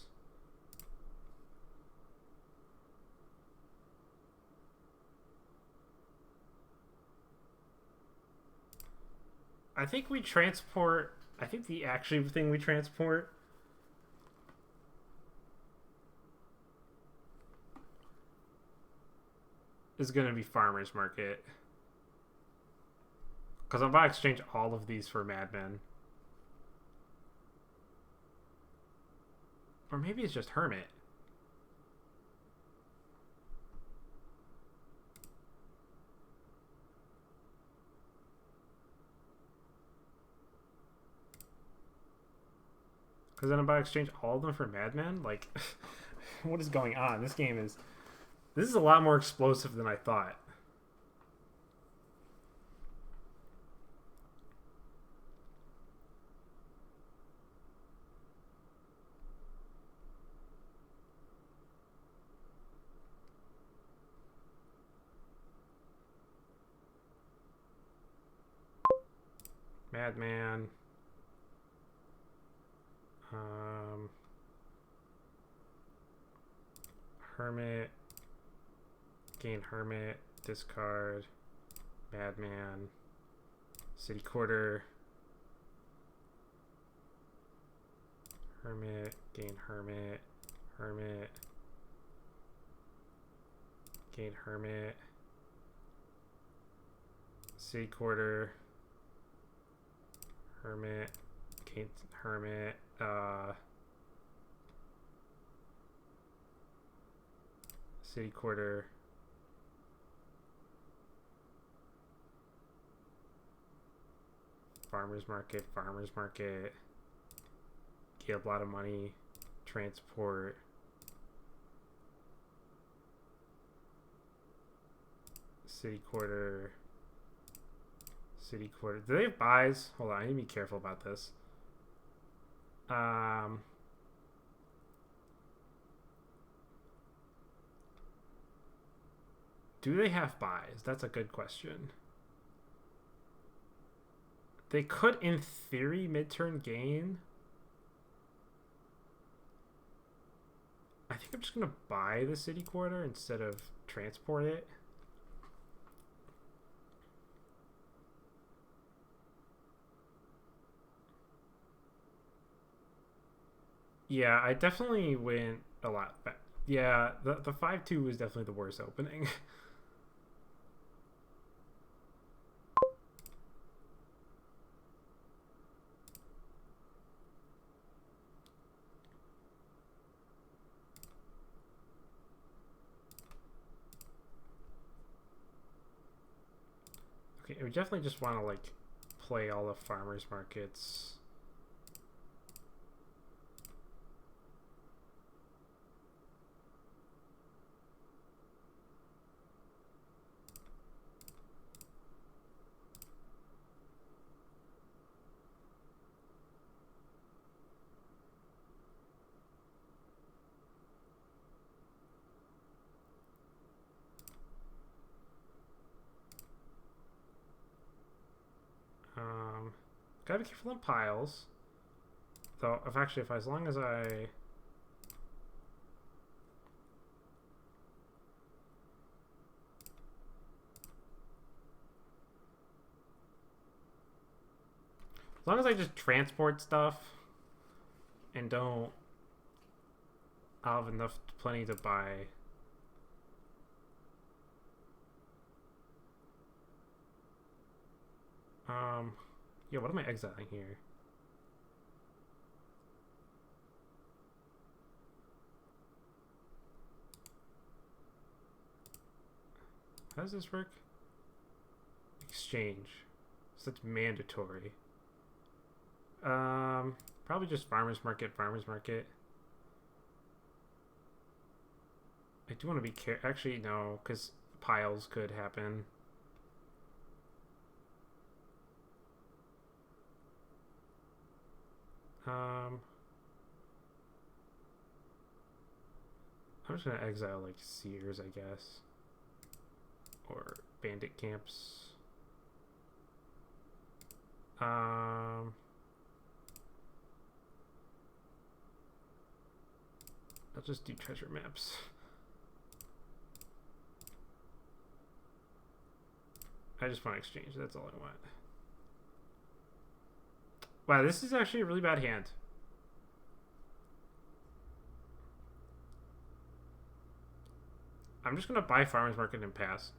I think we transport. I think the actual thing we transport is going to be Farmers Market. Because I'm about to exchange all of these for Madmen. Or maybe it's just Hermit. Because then I'm about to exchange all of them for Madman? Like, what is going on? This game is... This is a lot more explosive than I thought. Madman. Hermit, gain Hermit, discard, Madman, City Quarter, Hermit, gain Hermit, Hermit, gain Hermit, City Quarter, Hermit, gain Hermit, City Quarter, Farmers Market, Farmers Market, get a lot of money, transport, City Quarter, City Quarter. Do they have buys? Hold on, I need to be careful about this. Do they have buys? That's a good question. They could, in theory, mid-turn gain. I think I'm just going to buy the City Quarter instead of transport it. Yeah, I definitely went a lot back. Yeah, the 5-2 was definitely the worst opening. Okay, we definitely just want to like play all the farmers markets. Gotta be careful on piles. Though, if as long as I... As long as I just transport stuff and don't... I'll have plenty to buy. Yeah, what am I exiling here? How does this work? Exchange. So that's mandatory. Probably just farmers market, farmers market. I do want to be careful. Actually, no, because piles could happen. I'm just gonna exile like Sears, I guess, or bandit camps. I'll just do treasure maps. I just want to exchange. That's all I want. Wow, this is actually a really bad hand. I'm just going to buy farmers market and pass.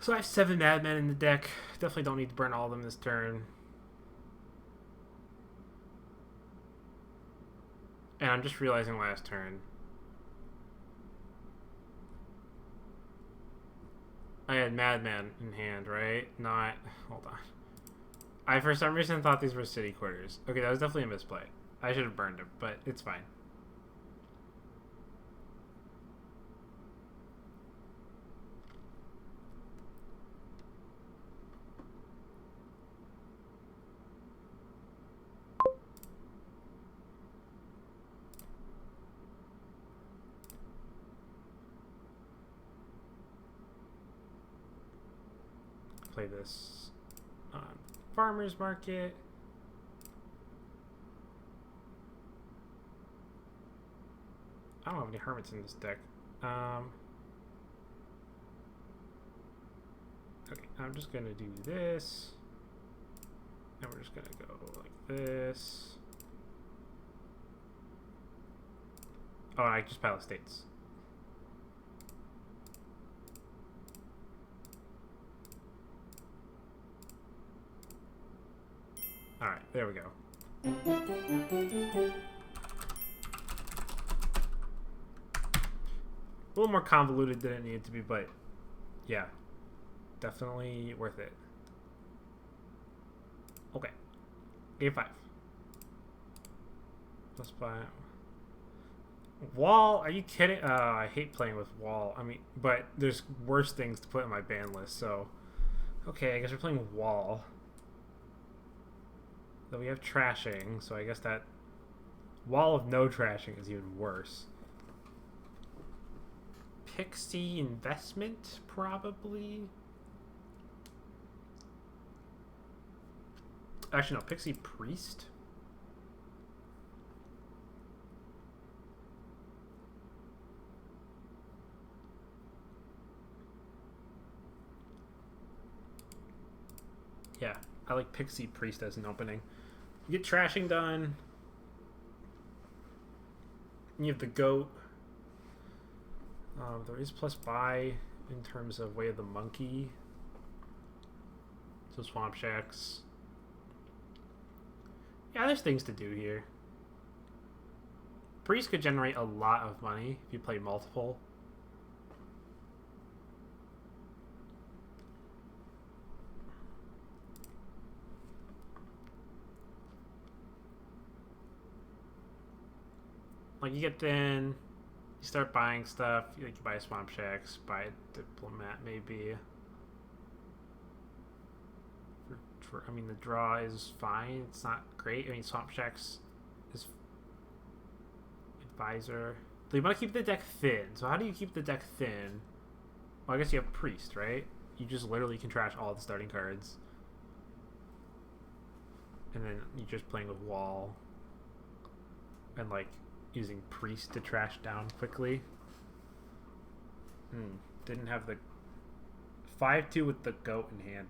So I have 7 madmen in the deck. Definitely don't need to burn all of them this turn. And I'm just realizing last turn. I had madman in hand, right? Not... Hold on. I, for some reason, thought these were city quarters. Okay, that was definitely a misplay. I should have burned them, but it's fine. Play this on farmer's market. I don't have any hermits in this deck. Okay, I'm just gonna do this. And we're just gonna go like this. Oh, I just pile estates. Alright, there we go. A little more convoluted than it needed to be, but yeah, definitely worth it. Okay, game 5. Plus 5. Wall? Are you kidding? I hate playing with wall. I mean, but there's worse things to put in my ban list, so... Okay, I guess we're playing wall. Though we have trashing, so I guess that... Wall of no trashing is even worse. Pixie investment, probably? Actually, no, Pixie priest? Yeah, I like Pixie priest as an opening. You get trashing done. You have the goat. There is plus buy in terms of Way of the Monkey. So Swamp Shacks. Yeah, there's things to do here. Priest could generate a lot of money if you play multiple. Like, you get in, you start buying stuff, like you buy Swamp Shacks, buy a Diplomat maybe. I mean, the draw is fine, it's not great. I mean, Swamp Shacks is Advisor. So you want to keep the deck thin. So how do you keep the deck thin? Well, I guess you have Priest, right? You just literally can trash all the starting cards. And then you're just playing with Wall. And, like, using Priest to trash down quickly. Didn't have the 5-2 with the goat in hand.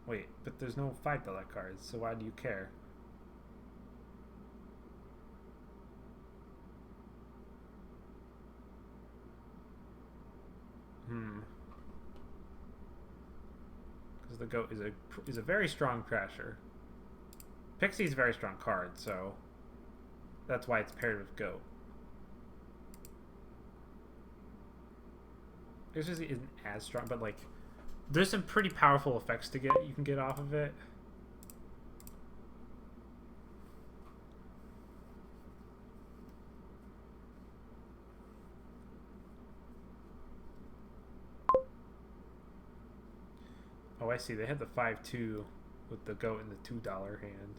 Wait, but there's no $5 cards, so why do you care? Because the goat is a very strong trasher. Pixie's a very strong card, so that's why it's paired with goat. This isn't as strong, but like there's some pretty powerful effects you can get off of it. Oh, I see. They had the 5-2 with the goat in the $2 hand.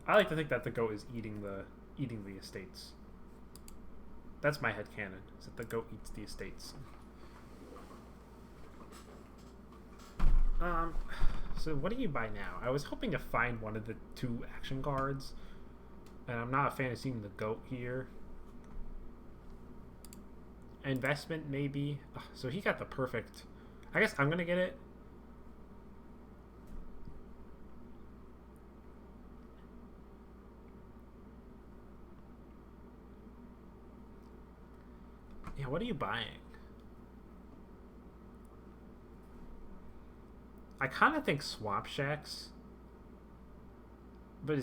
I like to think that the goat is eating the estates. That's my headcanon, is that the goat eats the estates. So what do you buy now? I was hoping to find one of the 2 action cards, and I'm not a fan of seeing the goat here. Investment, maybe. So he got the perfect... I guess I'm gonna get it. Yeah, what are you buying? I kind of think Swamp Shacks, but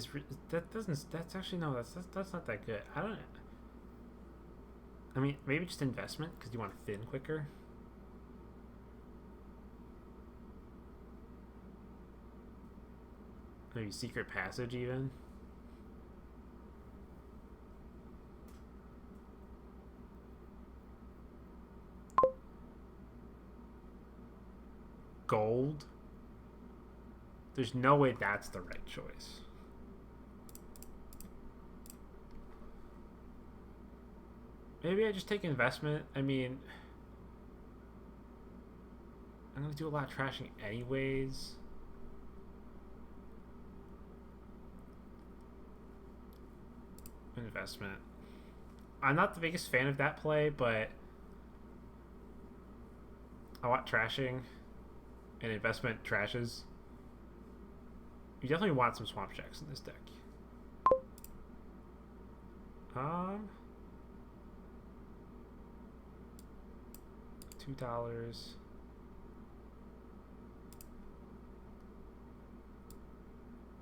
that's actually no, that's not that good. I don't. I mean, maybe just investment because you want to thin quicker. Maybe Secret Passage even. Gold. There's no way that's the right choice. Maybe I just take investment. I mean, I'm going to do a lot of trashing anyways. Investment. I'm not the biggest fan of that play, but I want trashing, and investment trashes. You definitely want some Swamp Shacks in this deck. $2.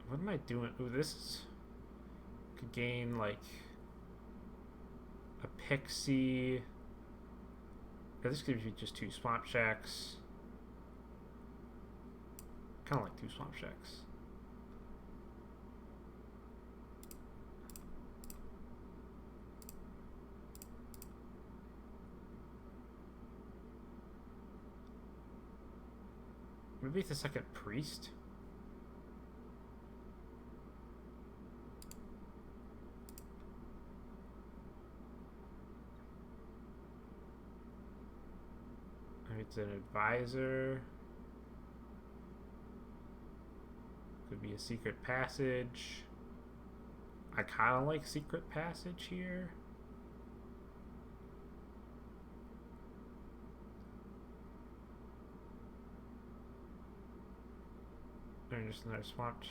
What am I doing? Ooh, this is... Could gain, like... a Pixie. Yeah, this could be just 2 Swamp Shacks. Kind of like 2 Swamp Shacks. Maybe it's a second Priest. It's an Advisor. Could be a Secret Passage. I kind of like Secret Passage here. And just another Swamp.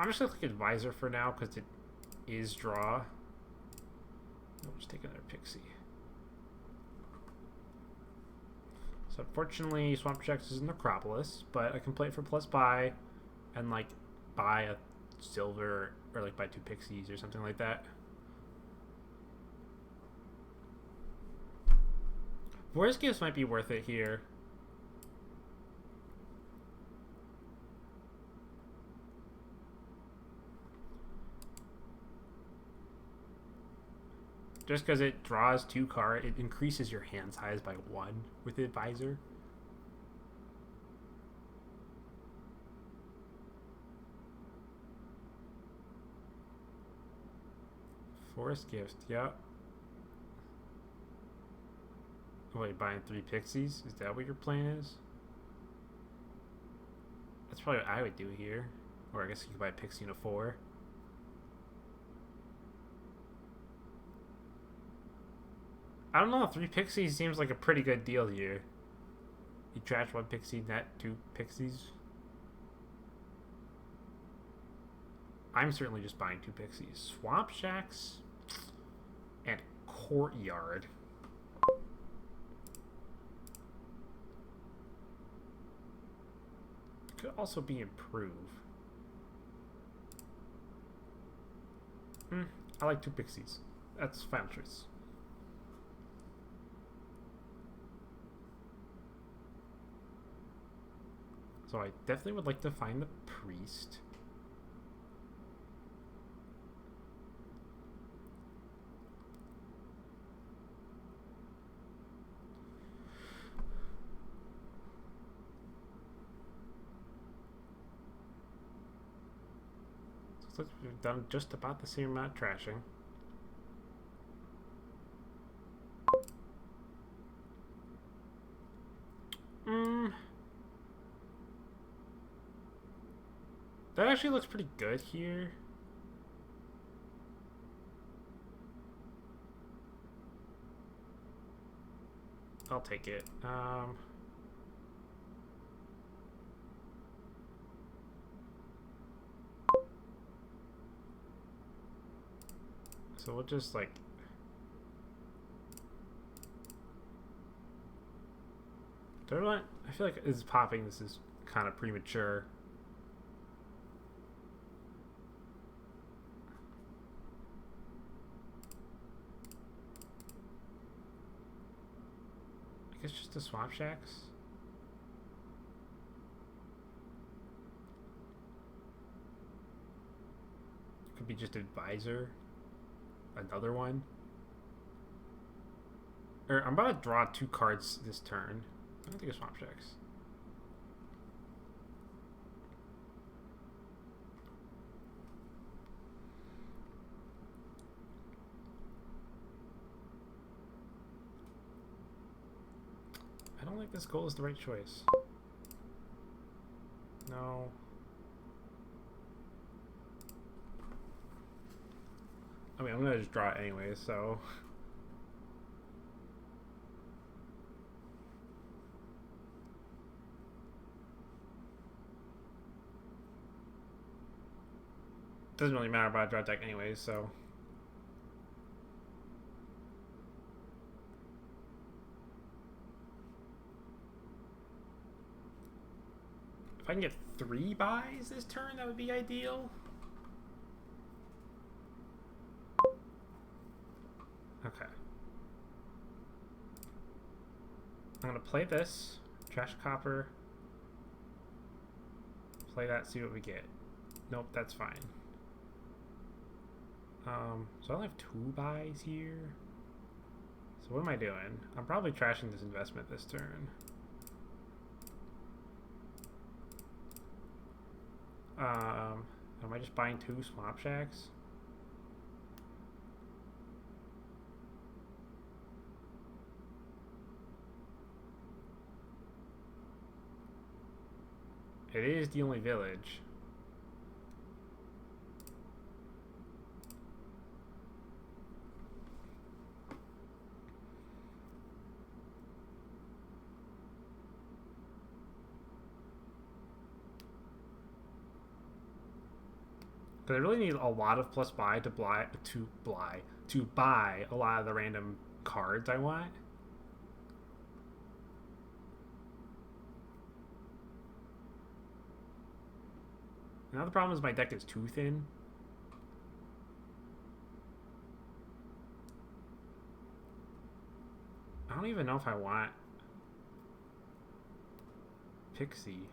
I'm just going to click Advisor for now because it is draw. We'll just take another Pixie. So unfortunately, Swamp Shacks is Necropolis, but I can play it for plus buy and like buy a silver or like buy 2 Pixies or something like that. Voice Gifts might be worth it here. Just because it draws 2 cards, it increases your hand size by 1 with the Advisor. Forest Gift, yep. Oh, wait, buying 3 Pixies? Is that what your plan is? That's probably what I would do here. Or I guess you could buy a Pixie and a 4. I don't know, 3 Pixies seems like a pretty good deal here. You trash 1 Pixie, net 2 Pixies. I'm certainly just buying 2 Pixies. Swamp Shacks and Courtyard. Could also be Improve. I like 2 Pixies. That's final choice. So I definitely would like to find the Priest. So we've done just about the same amount of trashing. That actually looks pretty good here. I'll take it. So we'll just like I feel like it's popping. This is kind of premature. I guess just the swamp shacks. Could be just advisor. Another one. Or I'm about to draw 2 cards this turn. I don't think it's swamp shacks. I don't think this goal is the right choice. No. I mean, I'm gonna just draw it anyway, so. Doesn't really matter about a draw deck anyways, so. If I can get 3 buys this turn, that would be ideal. Okay. I'm gonna play this. Trash copper. Play that, see what we get. Nope, that's fine. So I only have 2 buys here. So what am I doing? I'm probably trashing this investment this turn. Am I just buying 2 swamp shacks? It is the only village. Because I really need a lot of plus buy to buy a lot of the random cards I want. Now the problem is my deck is too thin. I don't even know if I want Pixie.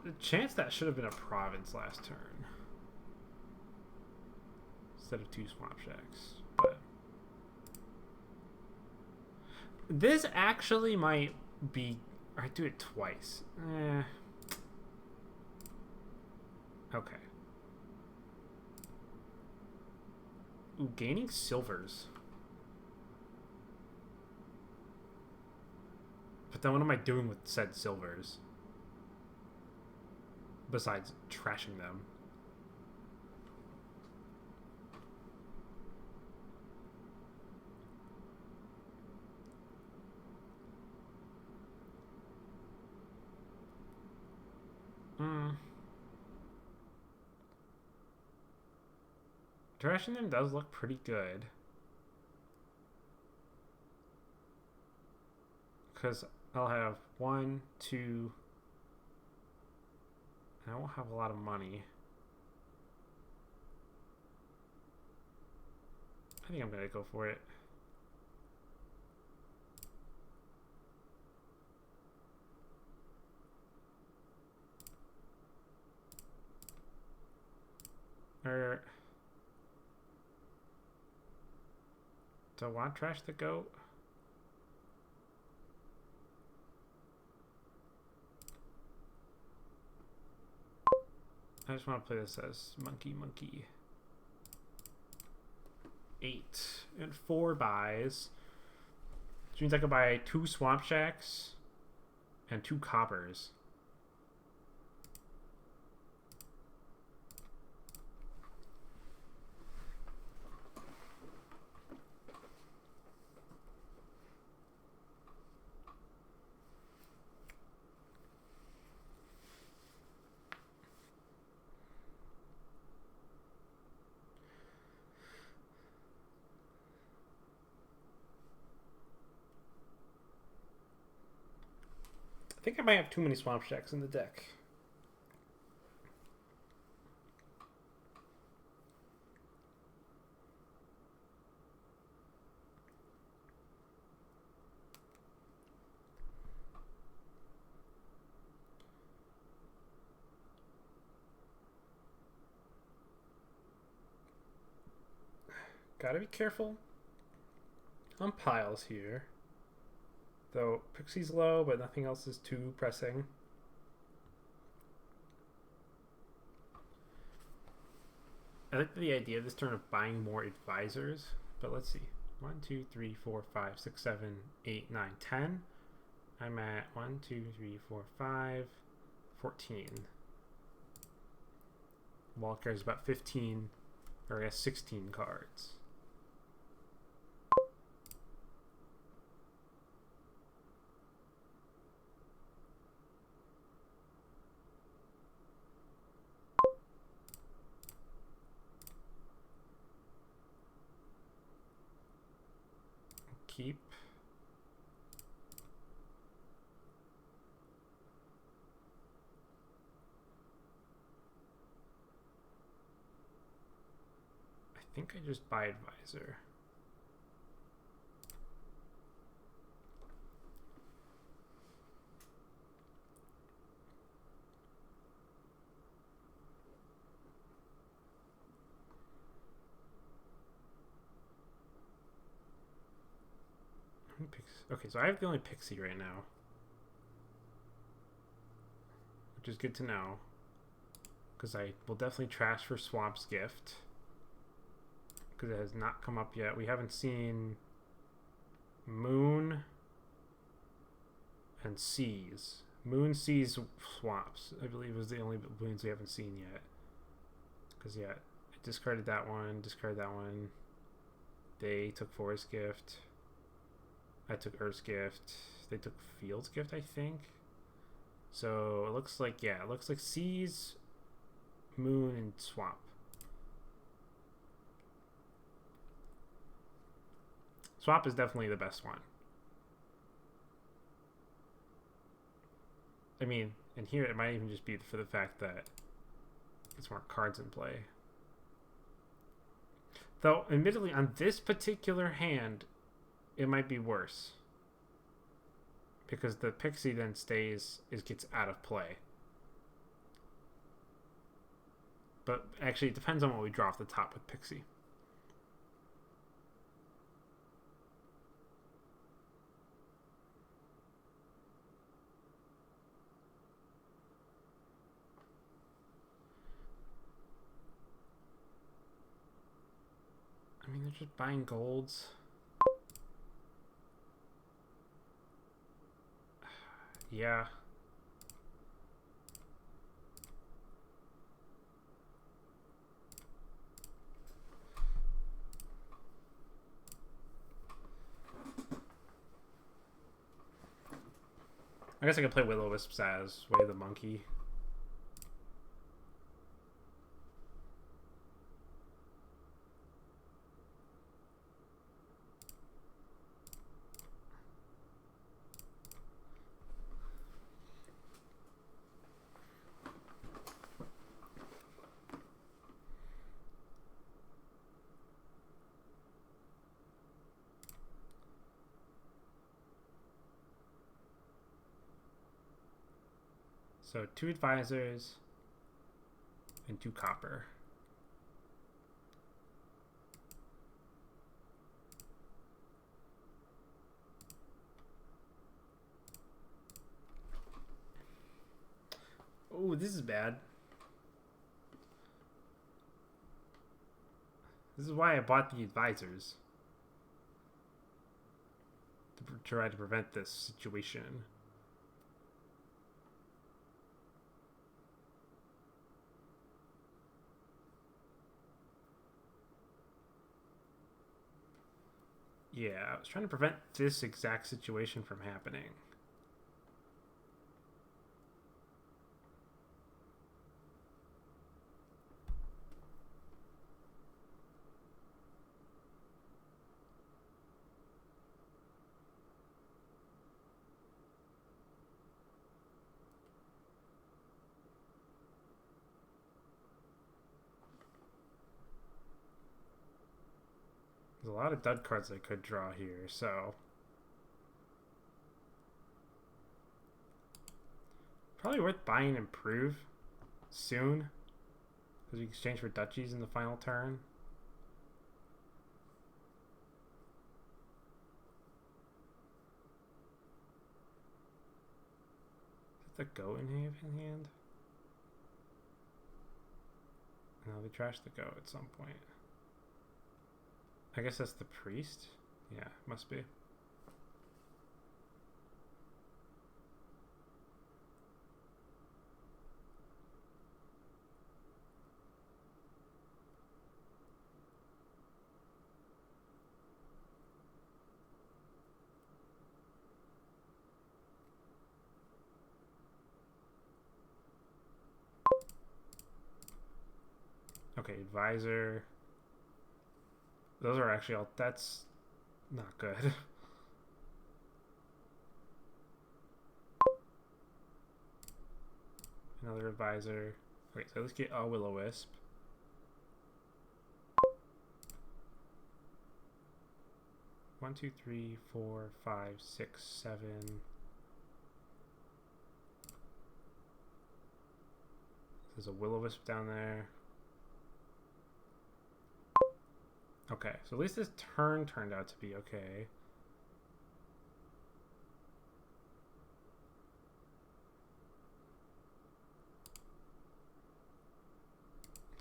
The chance that should have been a province last turn instead of 2 swamp shacks. But this actually might be. I do it twice. Okay. Ooh, gaining silvers. But then what am I doing with said silvers? Besides trashing them. Trashing them does look pretty good. Because I'll have 1, 2... I won't have a lot of money. I think I'm gonna go for it. Or do I want to trash the goat? I just want to play this as monkey. 8 and 4 buys. Which means I could buy 2 swamp shacks and 2 coppers. I think I might have too many Swamp Shacks in the deck. Gotta be careful on piles here. Though Pixie's low, but nothing else is too pressing. I like the idea of this turn of buying more advisors, but let's see. 1, 2, 3, 4, 5, 6, 7, 8, 9, 10. I'm at 1, 2, 3, 4, 5, 14. Walker is about 15, or I guess 16 cards. Keep. I think I just buy advisor. Okay, so I have the only Pixie right now, which is good to know, because I will definitely trash for Swamp's Gift, because it has not come up yet. We haven't seen Moon and Seas. Moon, Seas, Swamps, I believe, is the only moons we haven't seen yet. Because, yeah, I discarded that one, discarded that one. They took Forest Gift. I took Earth's Gift. They took Field's Gift, I think. So it looks like, yeah, it looks like Seas, Moon, and Swamp. Swamp is definitely the best one. I mean, and here it might even just be for the fact that it's more cards in play. Though, admittedly, on this particular hand, it might be worse, because the Pixie then gets out of play. But actually, it depends on what we draw off the top with Pixie. I mean, they're just buying golds. Yeah. I guess I could play Will-O-Wisps as Way of the Monkey. So 2 advisors and 2 copper. Oh, this is bad. This is why I bought the advisors. To try to prevent this situation. Yeah, I was trying to prevent this exact situation from happening. There's a lot of dud cards I could draw here, so probably worth buying Improve soon, because we exchange for duchies in the final turn. Is it the goat in hand? No, they trashed the goat at some point. I guess that's the priest? Yeah, must be. Okay, advisor. Those are actually all. That's not good. Another advisor. Okay, so let's get a Will-O-Wisp. One, two, three, four, five, six, seven. There's a Will-O-Wisp down there. Okay, so at least this turn turned out to be okay.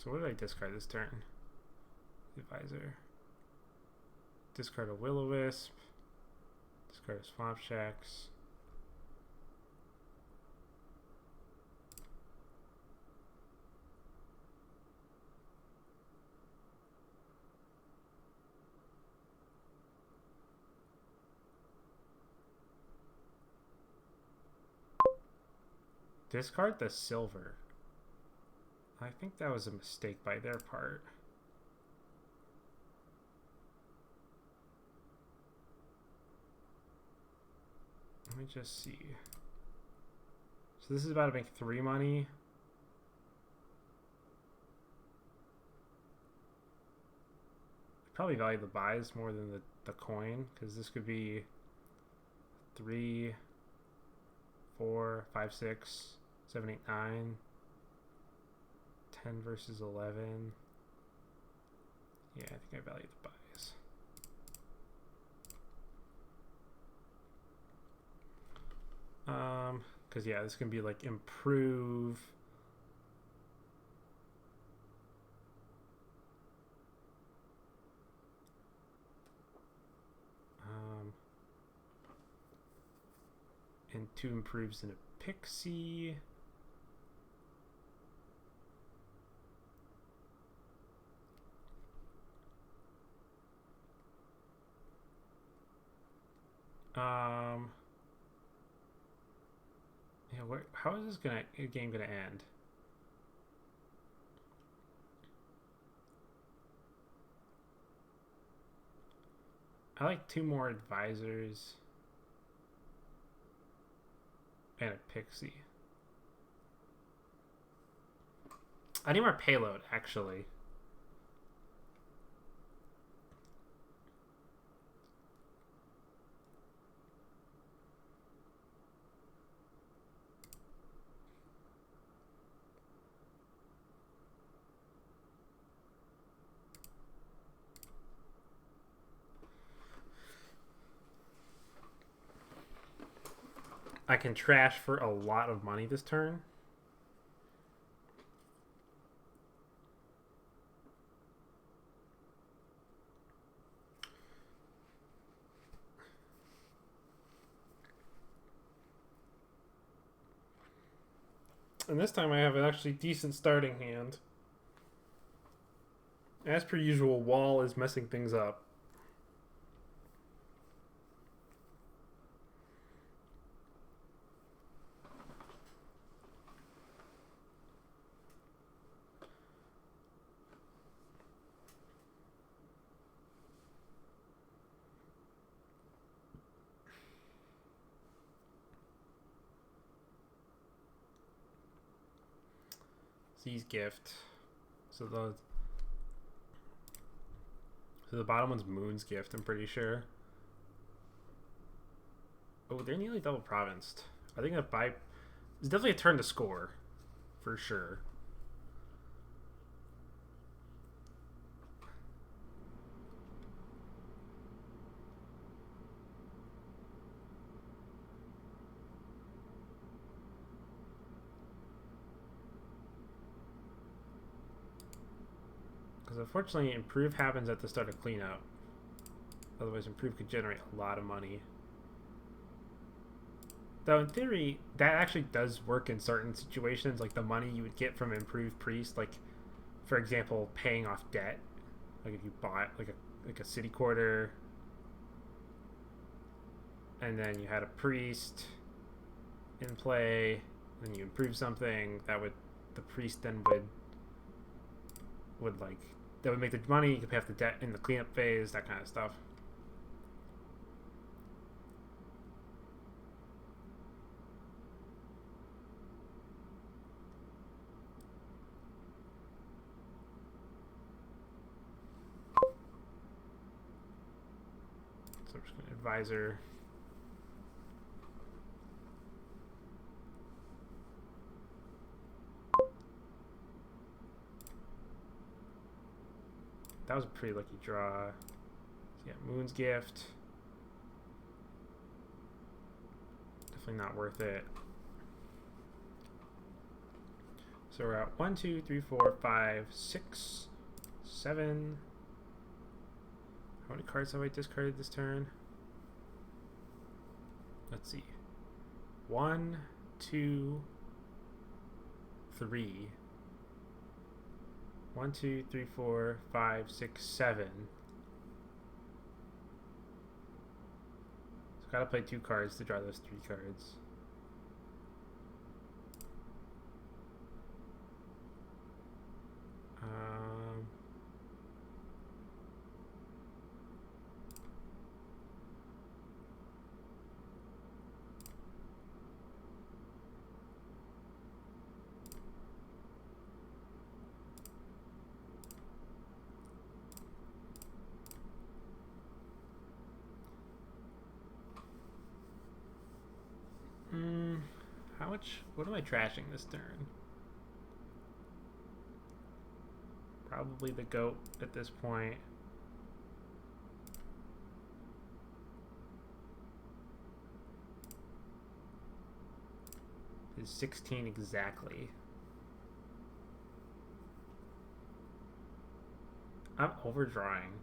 So what did I discard this turn? Advisor. Discard a Will-O-Wisp. Discard a Swamp Shax. Discard the silver. I think that was a mistake by their part. Let me just see. So this is about to make 3 money. Probably value the buys more than the coin, because this could be 3, 4, 5, 6, 7, 8, 9, 10 versus 11. Yeah, I think I value the buys. Because yeah, this can be like improve. And 2 improves in a pixie. Yeah, how is this game gonna end? I like 2 more advisors and a pixie. I need more payload, actually. I can trash for a lot of money this turn. And this time I have an actually decent starting hand. As per usual, wall is messing things up. Z's gift. So So the bottom one's Moon's Gift, I'm pretty sure. Oh, they're nearly double provinced. I think that by... It's definitely a turn to score. For sure. Because unfortunately, improve happens at the start of cleanup. Otherwise, improve could generate a lot of money. Though in theory, that actually does work in certain situations, like the money you would get from improved priest, like for example, paying off debt. Like if you bought like a city quarter, and then you had a priest in play, and you improve something, that would the priest then would like that would make the money. You could pay off the debt in the cleanup phase, that kind of stuff. So I'm just going to advisor. That was a pretty lucky draw. So yeah, Moon's Gift. Definitely not worth it. So we're at 1, 2, 3, 4, 5, 6, 7. How many cards have I discarded this turn? Let's see. 1, 2, 3. 1, 2, 3, 4, 5, 6, 7. So gotta play 2 cards to draw those 3 cards. How much? What am I trashing this turn? Probably the goat at this point. Is 16 exactly. I'm overdrawing.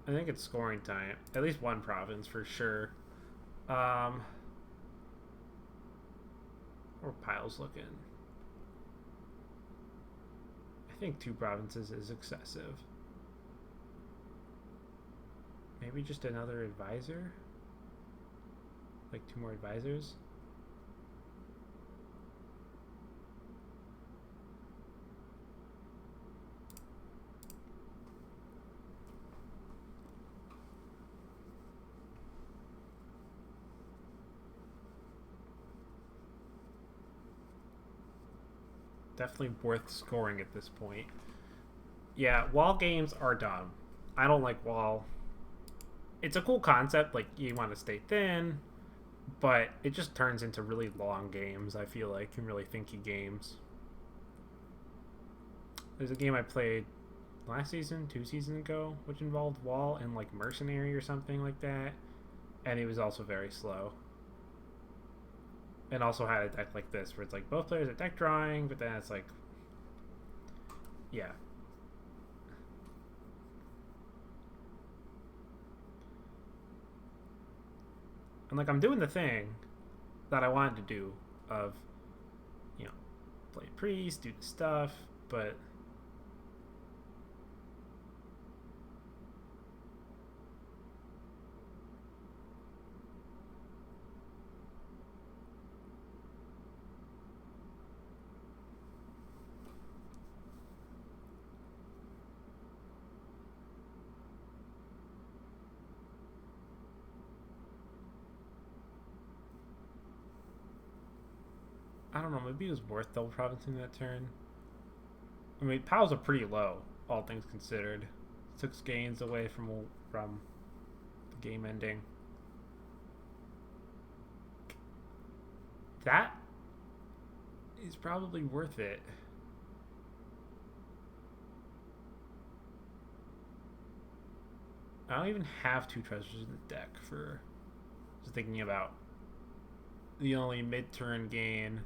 I think it's scoring time. At least one province for sure. Or piles looking. I think 2 provinces is excessive. Maybe just another advisor? Like 2 more advisors? Definitely worth scoring at this point. Yeah, wall games are dumb. I don't like wall. It's a cool concept, like you want to stay thin, but it just turns into really long games, I feel like, and really thinky games. There's a game I played last season, 2 seasons ago, which involved wall and like mercenary or something like that, and it was also very slow. And also had a deck like this, where it's like both players are deck drawing, but then it's like, yeah. And like I'm doing the thing that I wanted to do of, you know, play priest, do the stuff, but I don't know, maybe it was worth double provincing that turn. I mean, POWs are pretty low, all things considered. 6 gains away from the game ending. That is probably worth it. I don't even have 2 treasures in the deck for just thinking about the only mid-turn gain.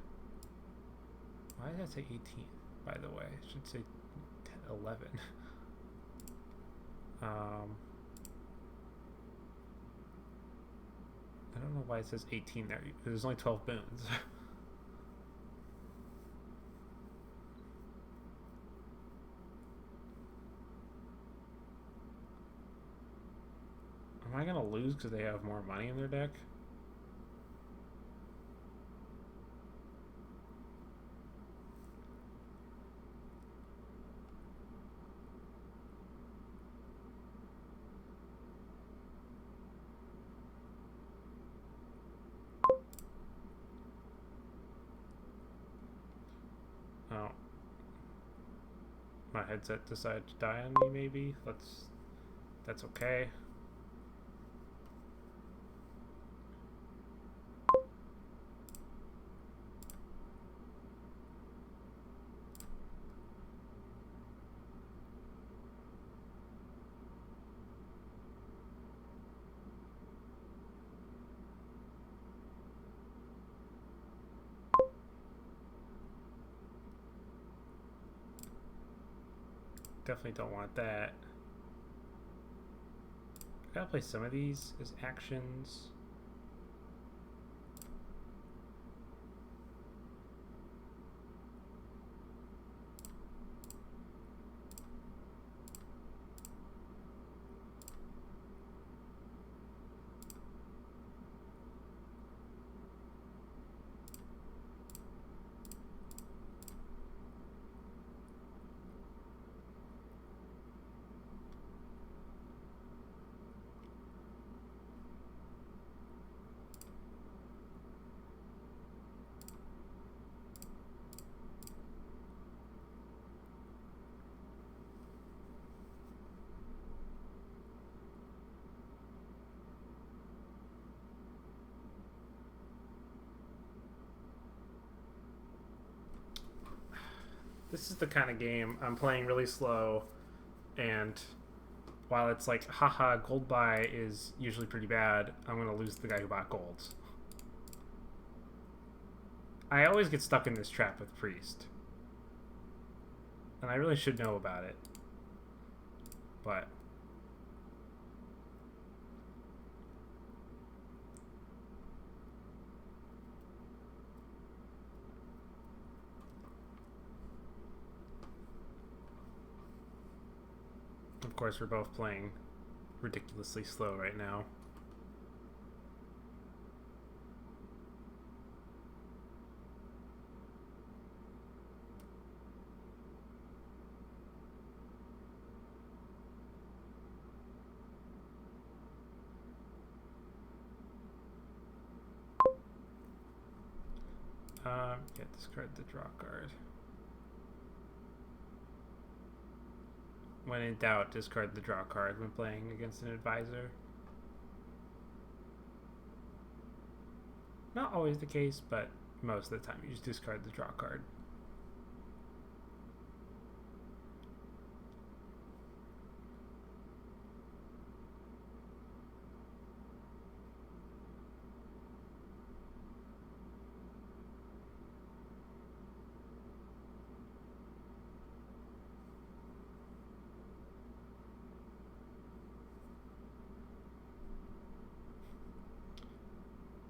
Why did I say 18, by the way? I should say 10, 11. I don't know why it says 18 there. There's only 12 boons. Am I going to lose because they have more money in their deck? Oh. My headset decided to die on me, maybe? That's okay. Definitely don't want that. I gotta play some of these as actions. This is the kind of game I'm playing really slow, and while it's like, haha, gold buy is usually pretty bad, I'm going to lose the guy who bought golds. I always get stuck in this trap with Priest. And I really should know about it. But of course, we're both playing ridiculously slow right now. Yeah, discard the draw card. When in doubt, discard the draw card when playing against an advisor. Not always the case, but most of the time you just discard the draw card.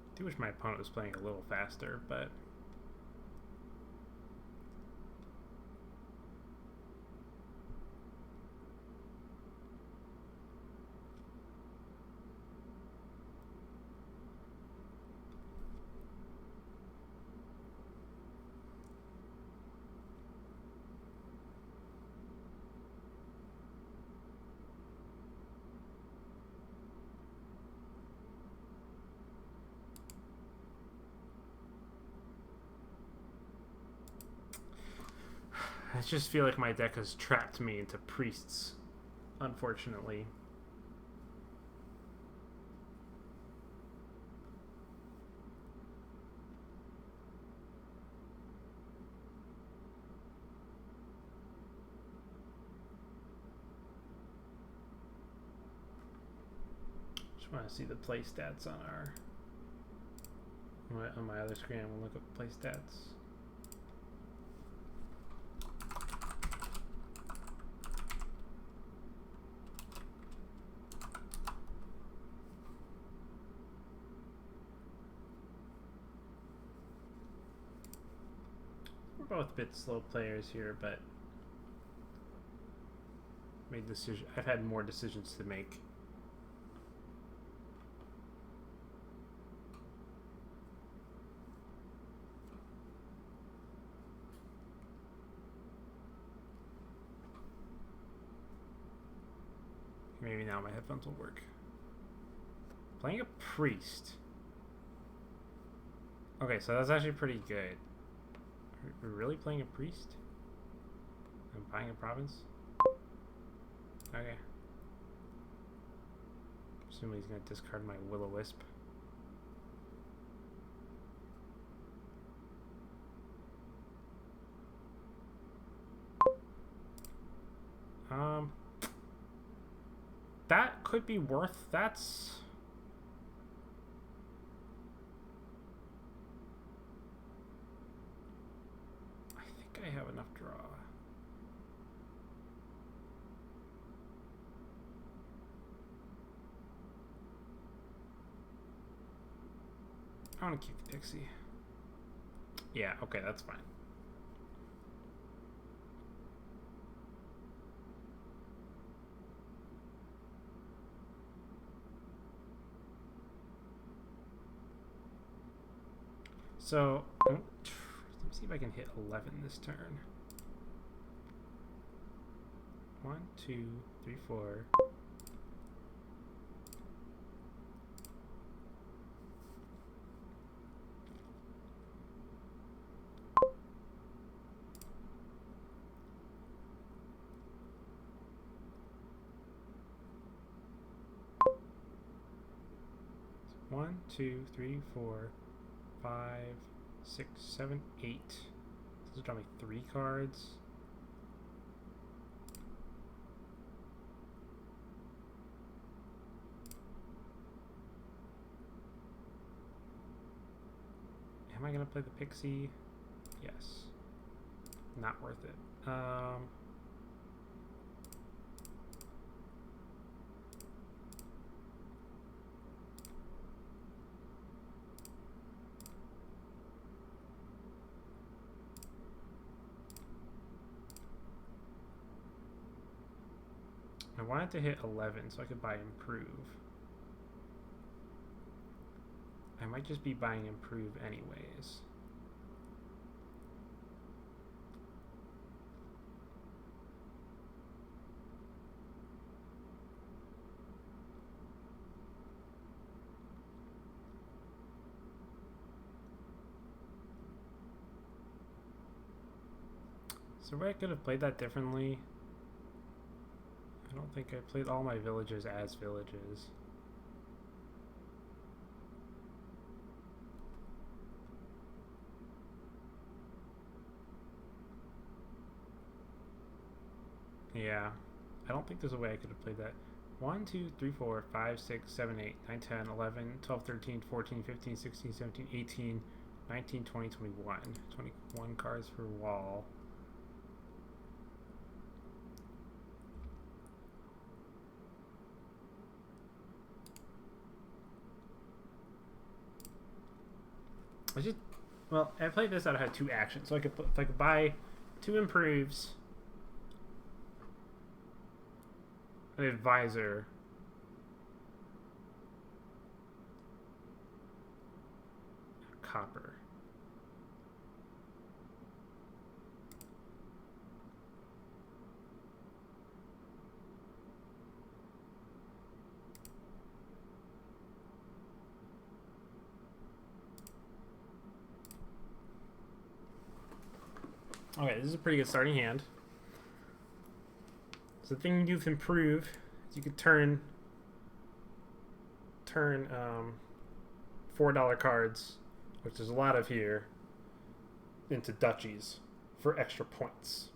I do wish my opponent was playing a little faster, but I just feel like my deck has trapped me into priests, unfortunately. Just want to see the play stats on my other screen. We'll look up play stats. We're both a bit slow players here, but I've had more decisions to make. Maybe now my headphones will work. Playing a priest. Okay, so that's actually pretty good. We're really playing a priest? I'm buying a province? Okay. Assuming he's gonna discard my Will-O-Wisp. That could be worth. That's. I think I have enough draw. I want to keep the Pixie. Yeah, okay, that's fine. So, let me see if I can hit 11 this turn. 1, 2, 3, 4. One, 2, 3, 4, 5, 6, 7, 8. This will draw me 3 cards. Am I gonna play the Pixie? Yes. Not worth it. I wanted to hit 11 so I could buy Improve. I might just be buying Improve anyways. So I could have played that differently. I don't think I played all my villages as villages. Yeah, I don't think there's a way I could have played that. 1, 2, 3, 4, 5, 6, 7, 8, 9, 10, 11, 12, 13, 14, 15, 16, 17, 18, 19, 20, 21. 21 cards per wall. Well, I played this out. I had 2 actions, so I could buy 2 improves, an advisor, copper. Okay, this is a pretty good starting hand. So the thing you do with improve is you can turn $4 cards, which there's a lot of here, into duchies for extra points.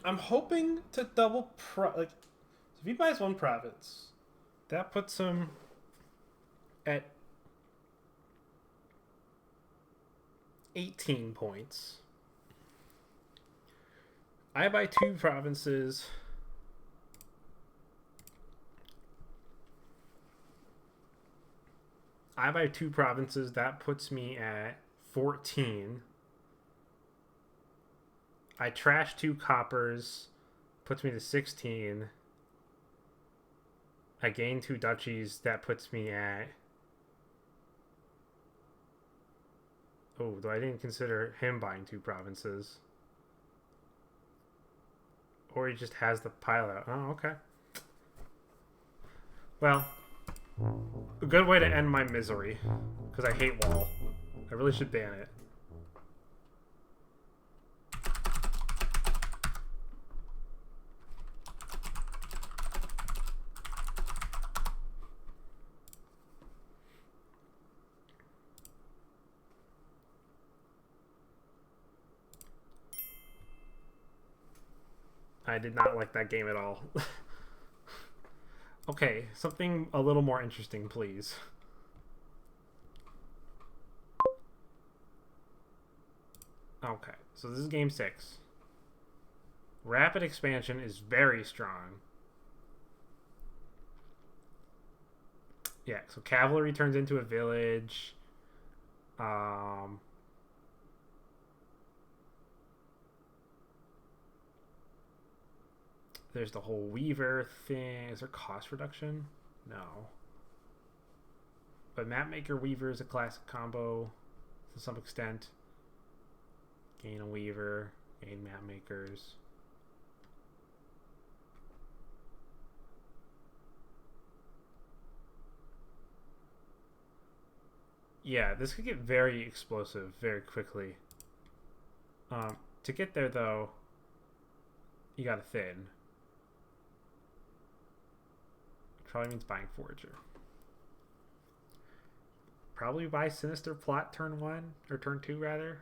I'm hoping to double like, so if he buys one province, that puts him at 18 points. I buy 2 provinces. That puts me at 14. I trash 2 coppers, puts me to 16. I gain 2 duchies, that puts me at... Oh, though I didn't consider him buying 2 provinces. Or he just has the pile out. Oh, okay. Well, a good way to end my misery, because I hate wall. I really should ban it. I did not like that game at all. Okay, something a little more interesting, please. Okay, so this is game 6. Rapid expansion is very strong. Yeah, so cavalry turns into a village. There's the whole Weaver thing. Is there cost reduction? No. But Mapmaker Weaver is a classic combo to some extent. Gain a Weaver, gain Mapmakers. Yeah, this could get very explosive very quickly. To get there, though, you gotta thin. Probably means buying Forager. Probably buy Sinister Plot turn 1, or turn 2 rather.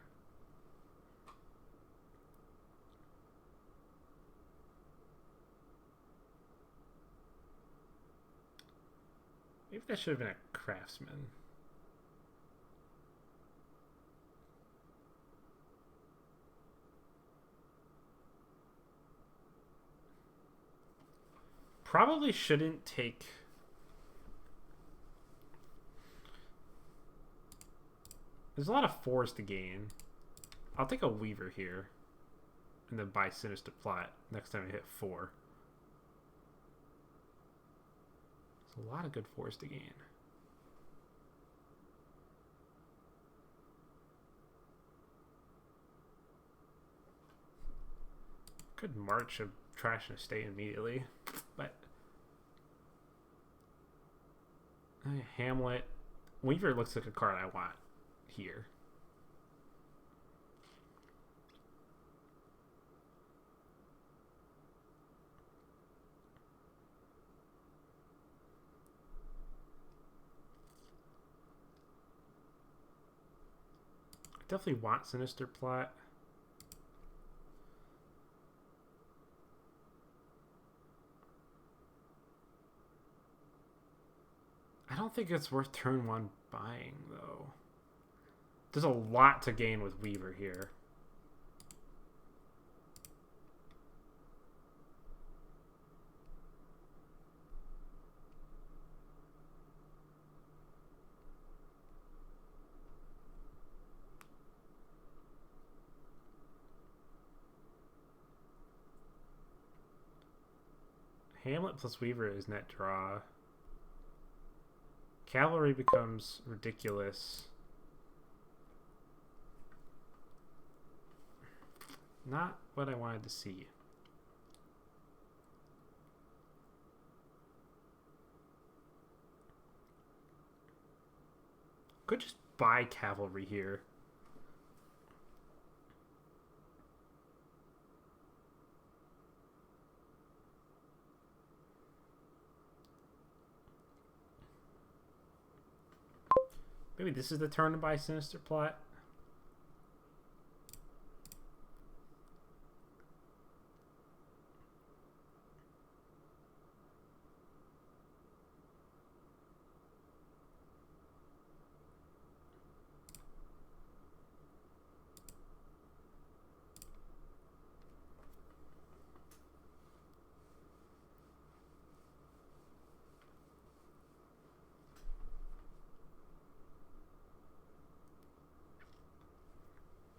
Maybe that should have been a Craftsman. Probably shouldn't take... There's a lot of 4s to gain. I'll take a Weaver here. And then buy Sinister Plot next time I hit 4. There's a lot of good 4s to gain. Could march a trash and estate immediately. But... Hamlet. Weaver looks like a card I want here. I definitely want Sinister Plot. I don't think it's worth turn 1 buying, though. There's a lot to gain with Weaver here. Hamlet plus Weaver is net draw. Cavalry becomes ridiculous. Not what I wanted to see. Could just buy cavalry here. Maybe this is the turn to buy Sinister Plot.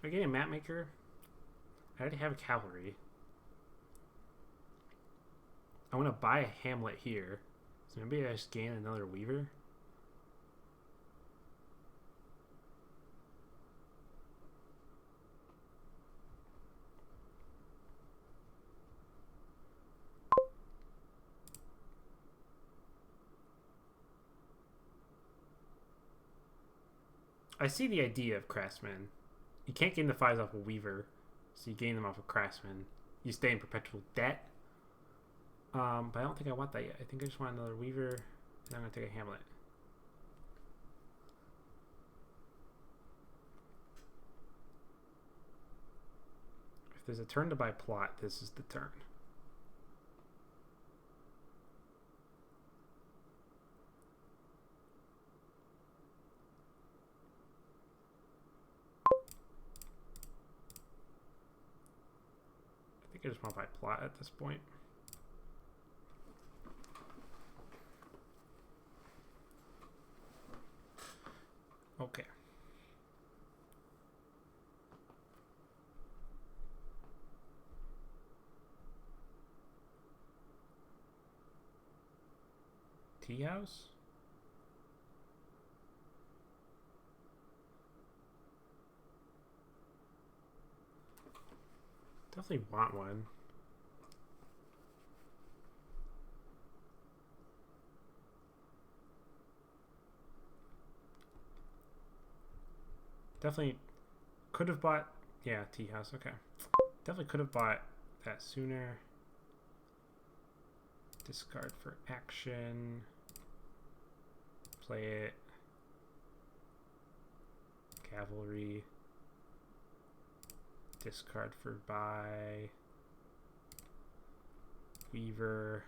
Am I getting a map maker? I already have a cavalry. I want to buy a hamlet here. So maybe I just gain another weaver. I see the idea of craftsman. You can't gain the 5s off a weaver, so you gain them off a craftsman. You stay in perpetual debt. But I don't think I want that yet. I think I just want another weaver, and I'm going to take a hamlet. If there's a turn to buy plot, this is the turn. I just want to buy plot at this point. Okay. Tea house? Definitely want one. Definitely could have bought, yeah, tea house, okay. Definitely could have bought that sooner. Discard for action. Play it. Cavalry. Discard for buy. Weaver.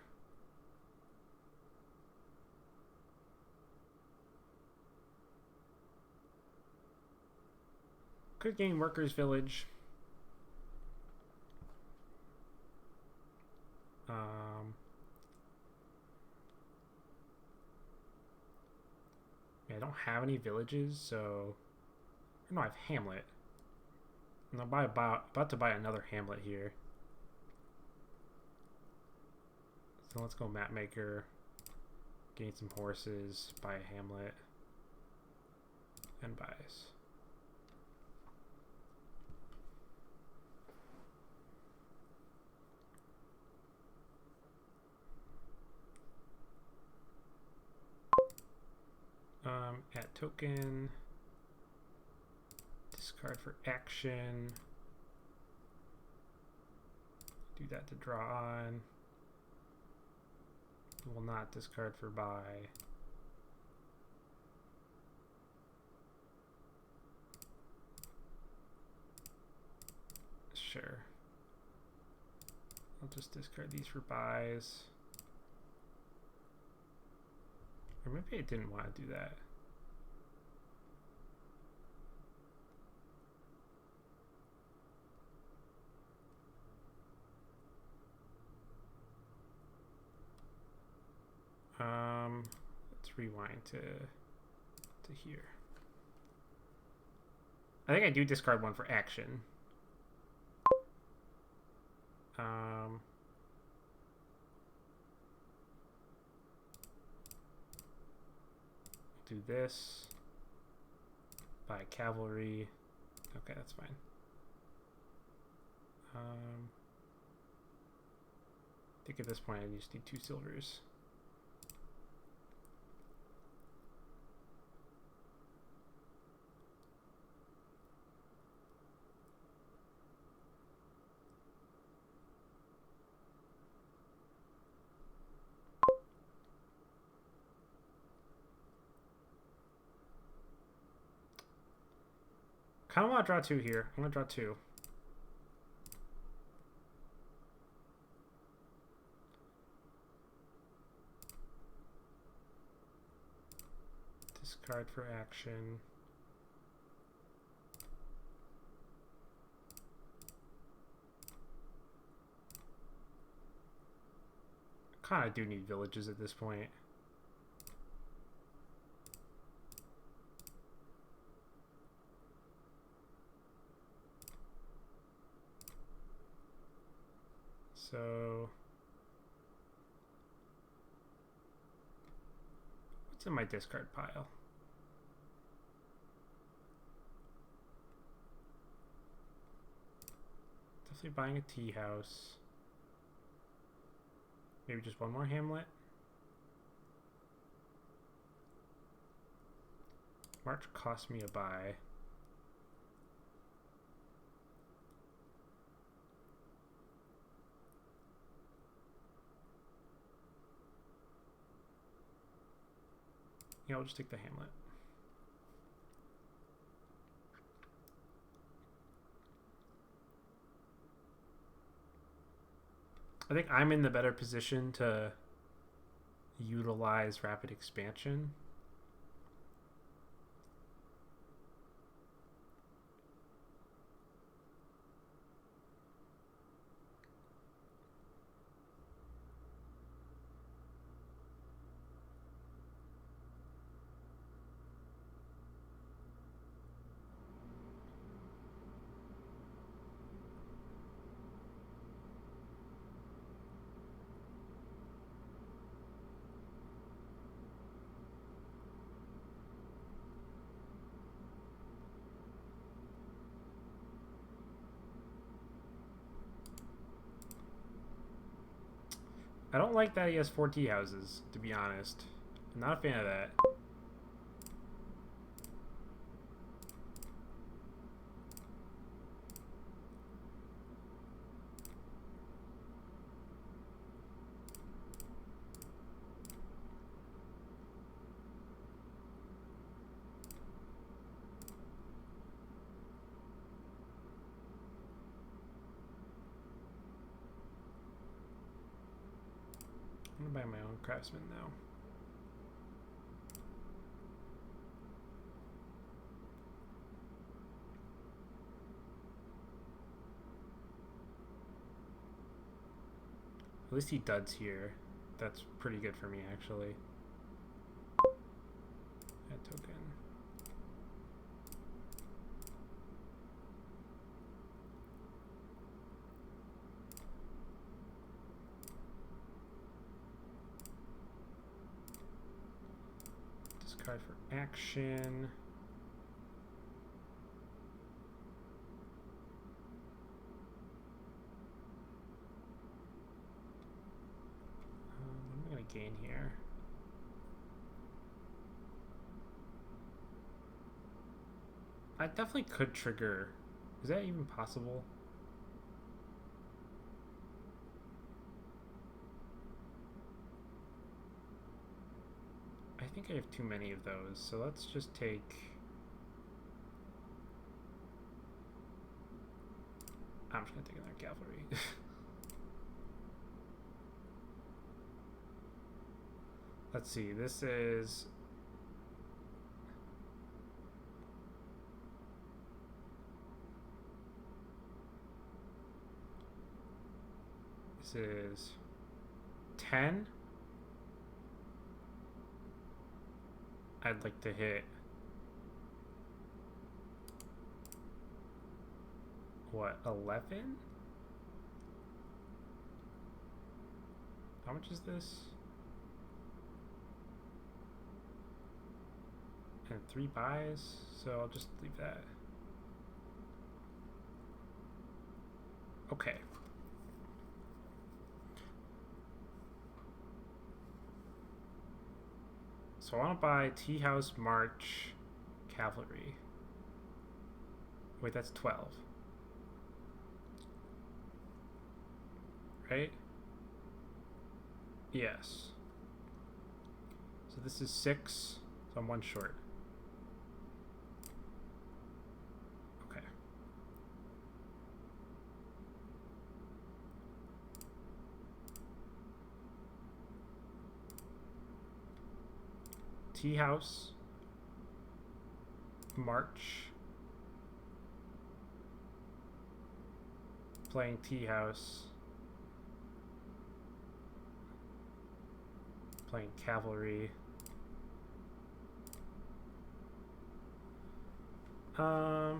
Could gain workers village. Yeah, I don't have any villages, so no, I have hamlet. And I'm about to buy another hamlet here. So let's go map maker. Gain some horses, buy a hamlet, and buys. Add token. Discard for action. Do that to draw on. Will not discard for buy. Sure. I'll just discard these for buys. Or maybe I didn't want to do that. Let's rewind to here. I think I do discard one for action. Do this. Buy cavalry. Okay, that's fine. I think at this point I just need 2 silvers. Kind of want to draw 2 here. I'm going to draw 2. Discard for action. Kind of do need villages at this point. So what's in my discard pile? Definitely buying a tea house. Maybe just one more hamlet. March cost me a buy. Yeah, I'll just take the hamlet. I think I'm in the better position to utilize rapid expansion. I don't like that he has 4 tea houses, to be honest. I'm not a fan of that. I'm gonna buy my own craftsman now. At least he duds here. That's pretty good for me, actually. Add token. Discard for action. What am I going to gain here? I definitely could trigger. Is that even possible? I think I have too many of those, so let's just take... I'm just going to take another cavalry. Let's see, this is... This is 10. I'd like to hit what, 11? How much is this? And 3 buys, so I'll just leave that. Okay. So I want to buy Tea House, March, Cavalry. Wait, that's 12. Right? Yes. So this is 6, so I'm 1 short. Tea House, March, playing Tea House, playing Cavalry. I'll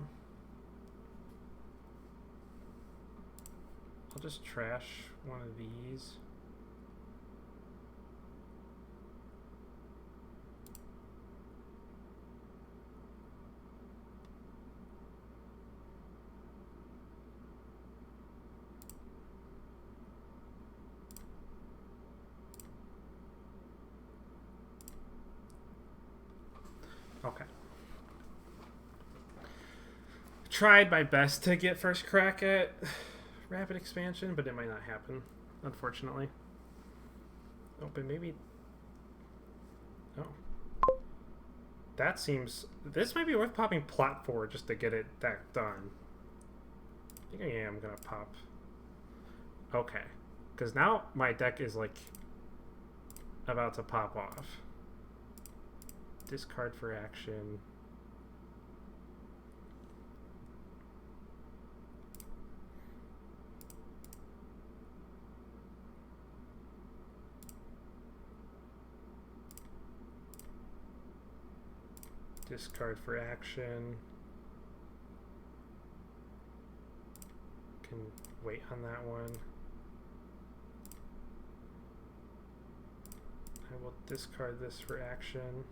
just trash one of these. Okay. Tried my best to get first crack at rapid expansion, but it might not happen, unfortunately. Oh, but maybe... Oh. That seems... This might be worth popping plot for just to get it that done. I think I am going to pop... Okay. Because now my deck is, like, about to pop off. Discard for action. Discard for action. Can wait on that one. I will discard this for action.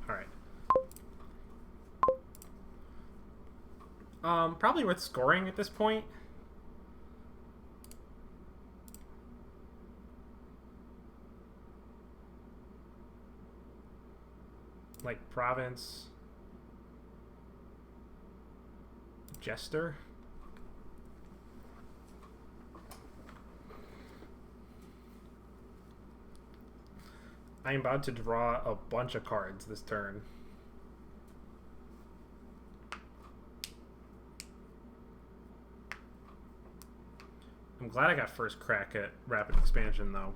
Alright. Probably worth scoring at this point. Like Province, Jester. I am about to draw a bunch of cards this turn. I'm glad I got first crack at rapid expansion though.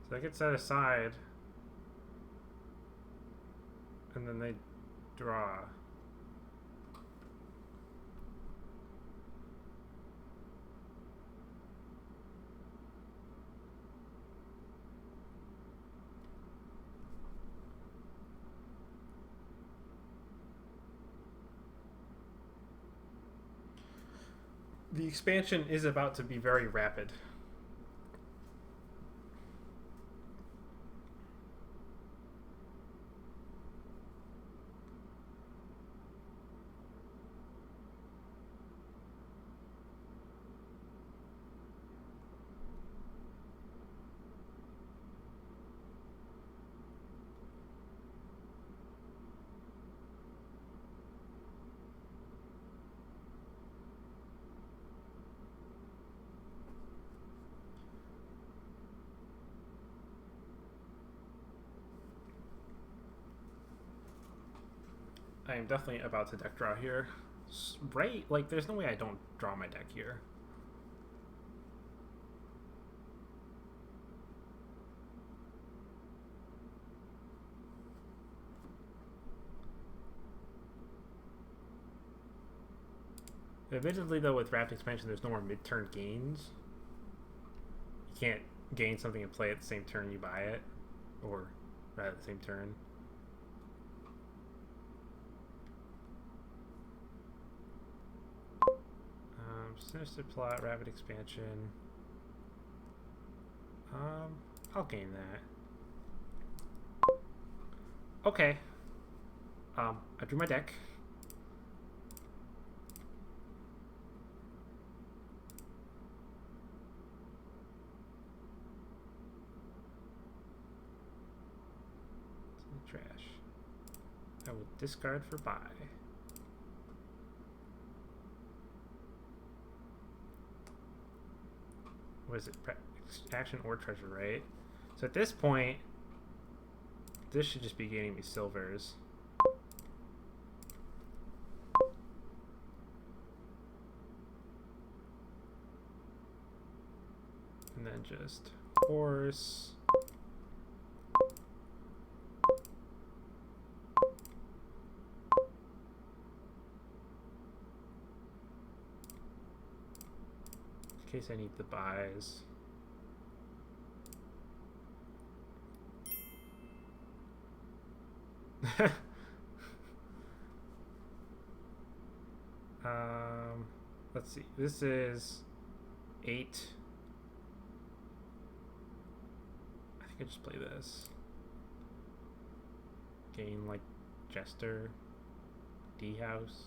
So I get set aside, and then they draw. The expansion is about to be very rapid. I am definitely about to deck draw here. Right? Like, there's no way I don't draw my deck here. Admittedly, though, with rapid expansion, there's no more mid-turn gains. You can't gain something and play at the same turn you buy it, or right at the same turn. Sinister Plot, rapid expansion. I'll gain that. Okay. I drew my deck. Trash. I will discard for buy. was it? Action or treasure, right? So at this point, this should just be gaining me silvers. And then just horse. In case I need the buys. Let's see. This is 8. I think I just play this. Gain like Jester, D house,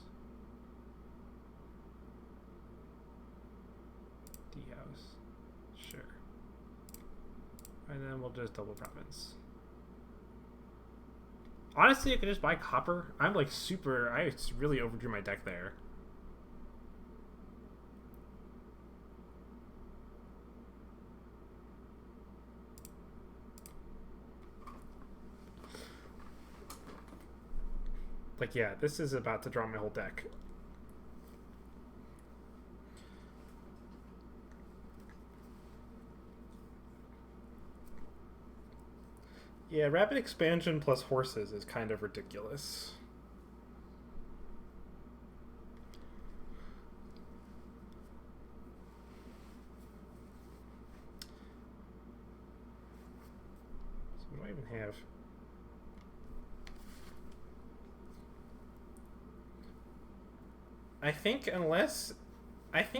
D house. Sure. And then we'll just double province. Honestly, I could just buy copper. I'm like super. I really overdrew my deck there. Like, yeah, this is about to draw my whole deck. Yeah, rapid expansion plus horses is kind of ridiculous. So what do I even have? I think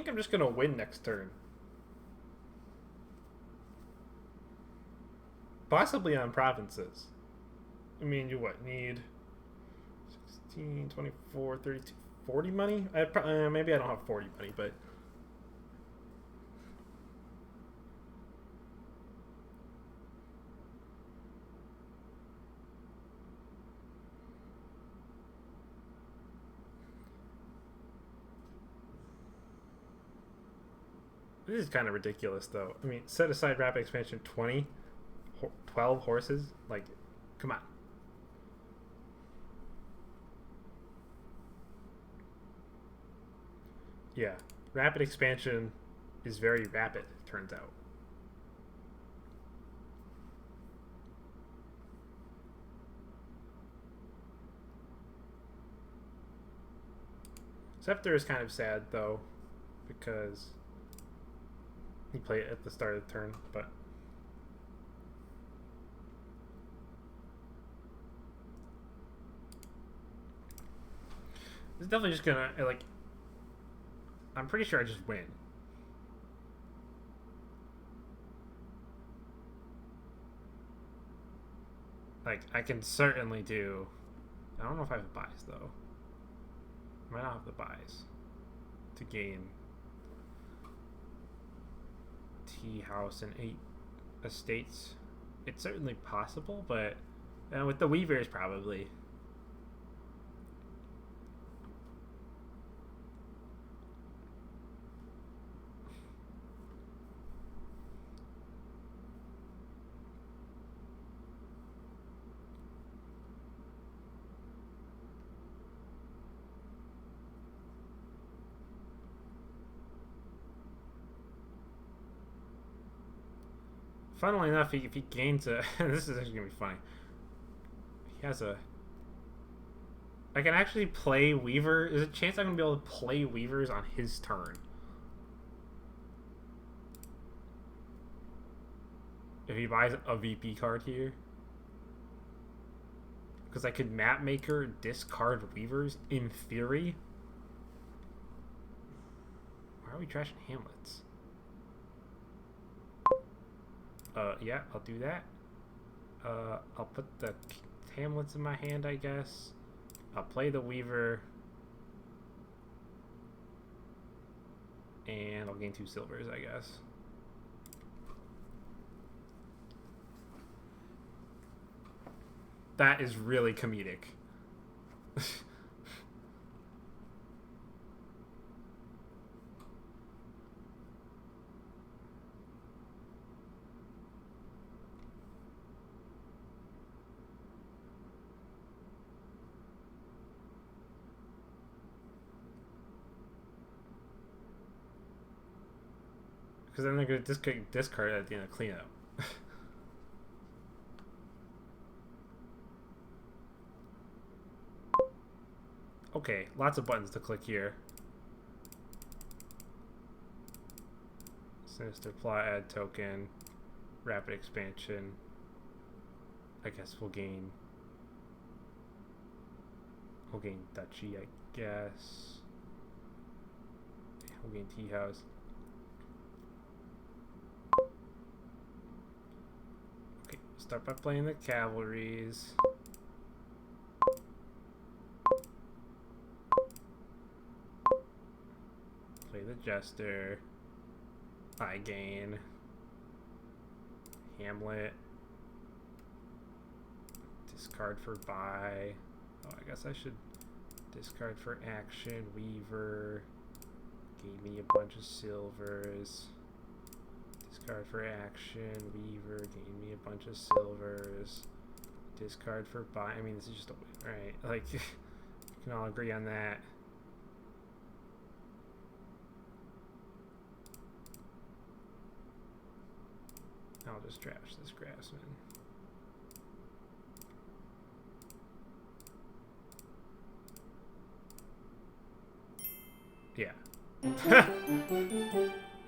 I'm just gonna win next turn. Possibly on provinces. I mean, you what, need 16, 24, 32, 40 money? Maybe I don't have 40 money, but... This is kind of ridiculous, though. I mean, set aside rapid expansion 20, 12 horses? Like, come on. Yeah, rapid expansion is very rapid, turns out. Scepter is kind of sad, though, because he played it at the start of the turn, but... It's definitely just gonna, like... I'm pretty sure I just win. Like, I can certainly do... I don't know if I have the buys, though. I might not have the buys to gain T house and 8 estates. It's certainly possible, but with the weavers, probably. Funnily enough, if he gains a... this is actually going to be funny. He has a... I can actually play Weaver. There's a chance I'm going to be able to play Weavers on his turn. If he buys a VP card here. Because I could Map Maker, discard Weavers, in theory. Why are we trashing Hamlets? Yeah, I'll do that. I'll put the Hamlets in my hand, I guess. I'll play the Weaver. And I'll gain 2 silvers, I guess. That is really comedic. because then they're going to discard it at the end of cleanup. Okay, lots of buttons to click here. Sinister Plot, add token, rapid expansion. I guess we'll gain duchy, I guess. Yeah, we'll gain tea house. Okay, start by playing the cavalries. Play the jester. I gain Hamlet. Discard for buy. Oh, I guess I should discard for action. Weaver. Gave me a bunch of silvers. Discard for action. Weaver. Gave me a bunch of silvers. Discard for buy. I mean, this is just a win, right? Like, we can all agree on that. I'll just trash this Craftsman. Yeah.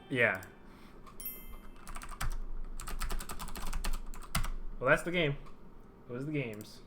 Yeah. Well, that's the game. Those are the games.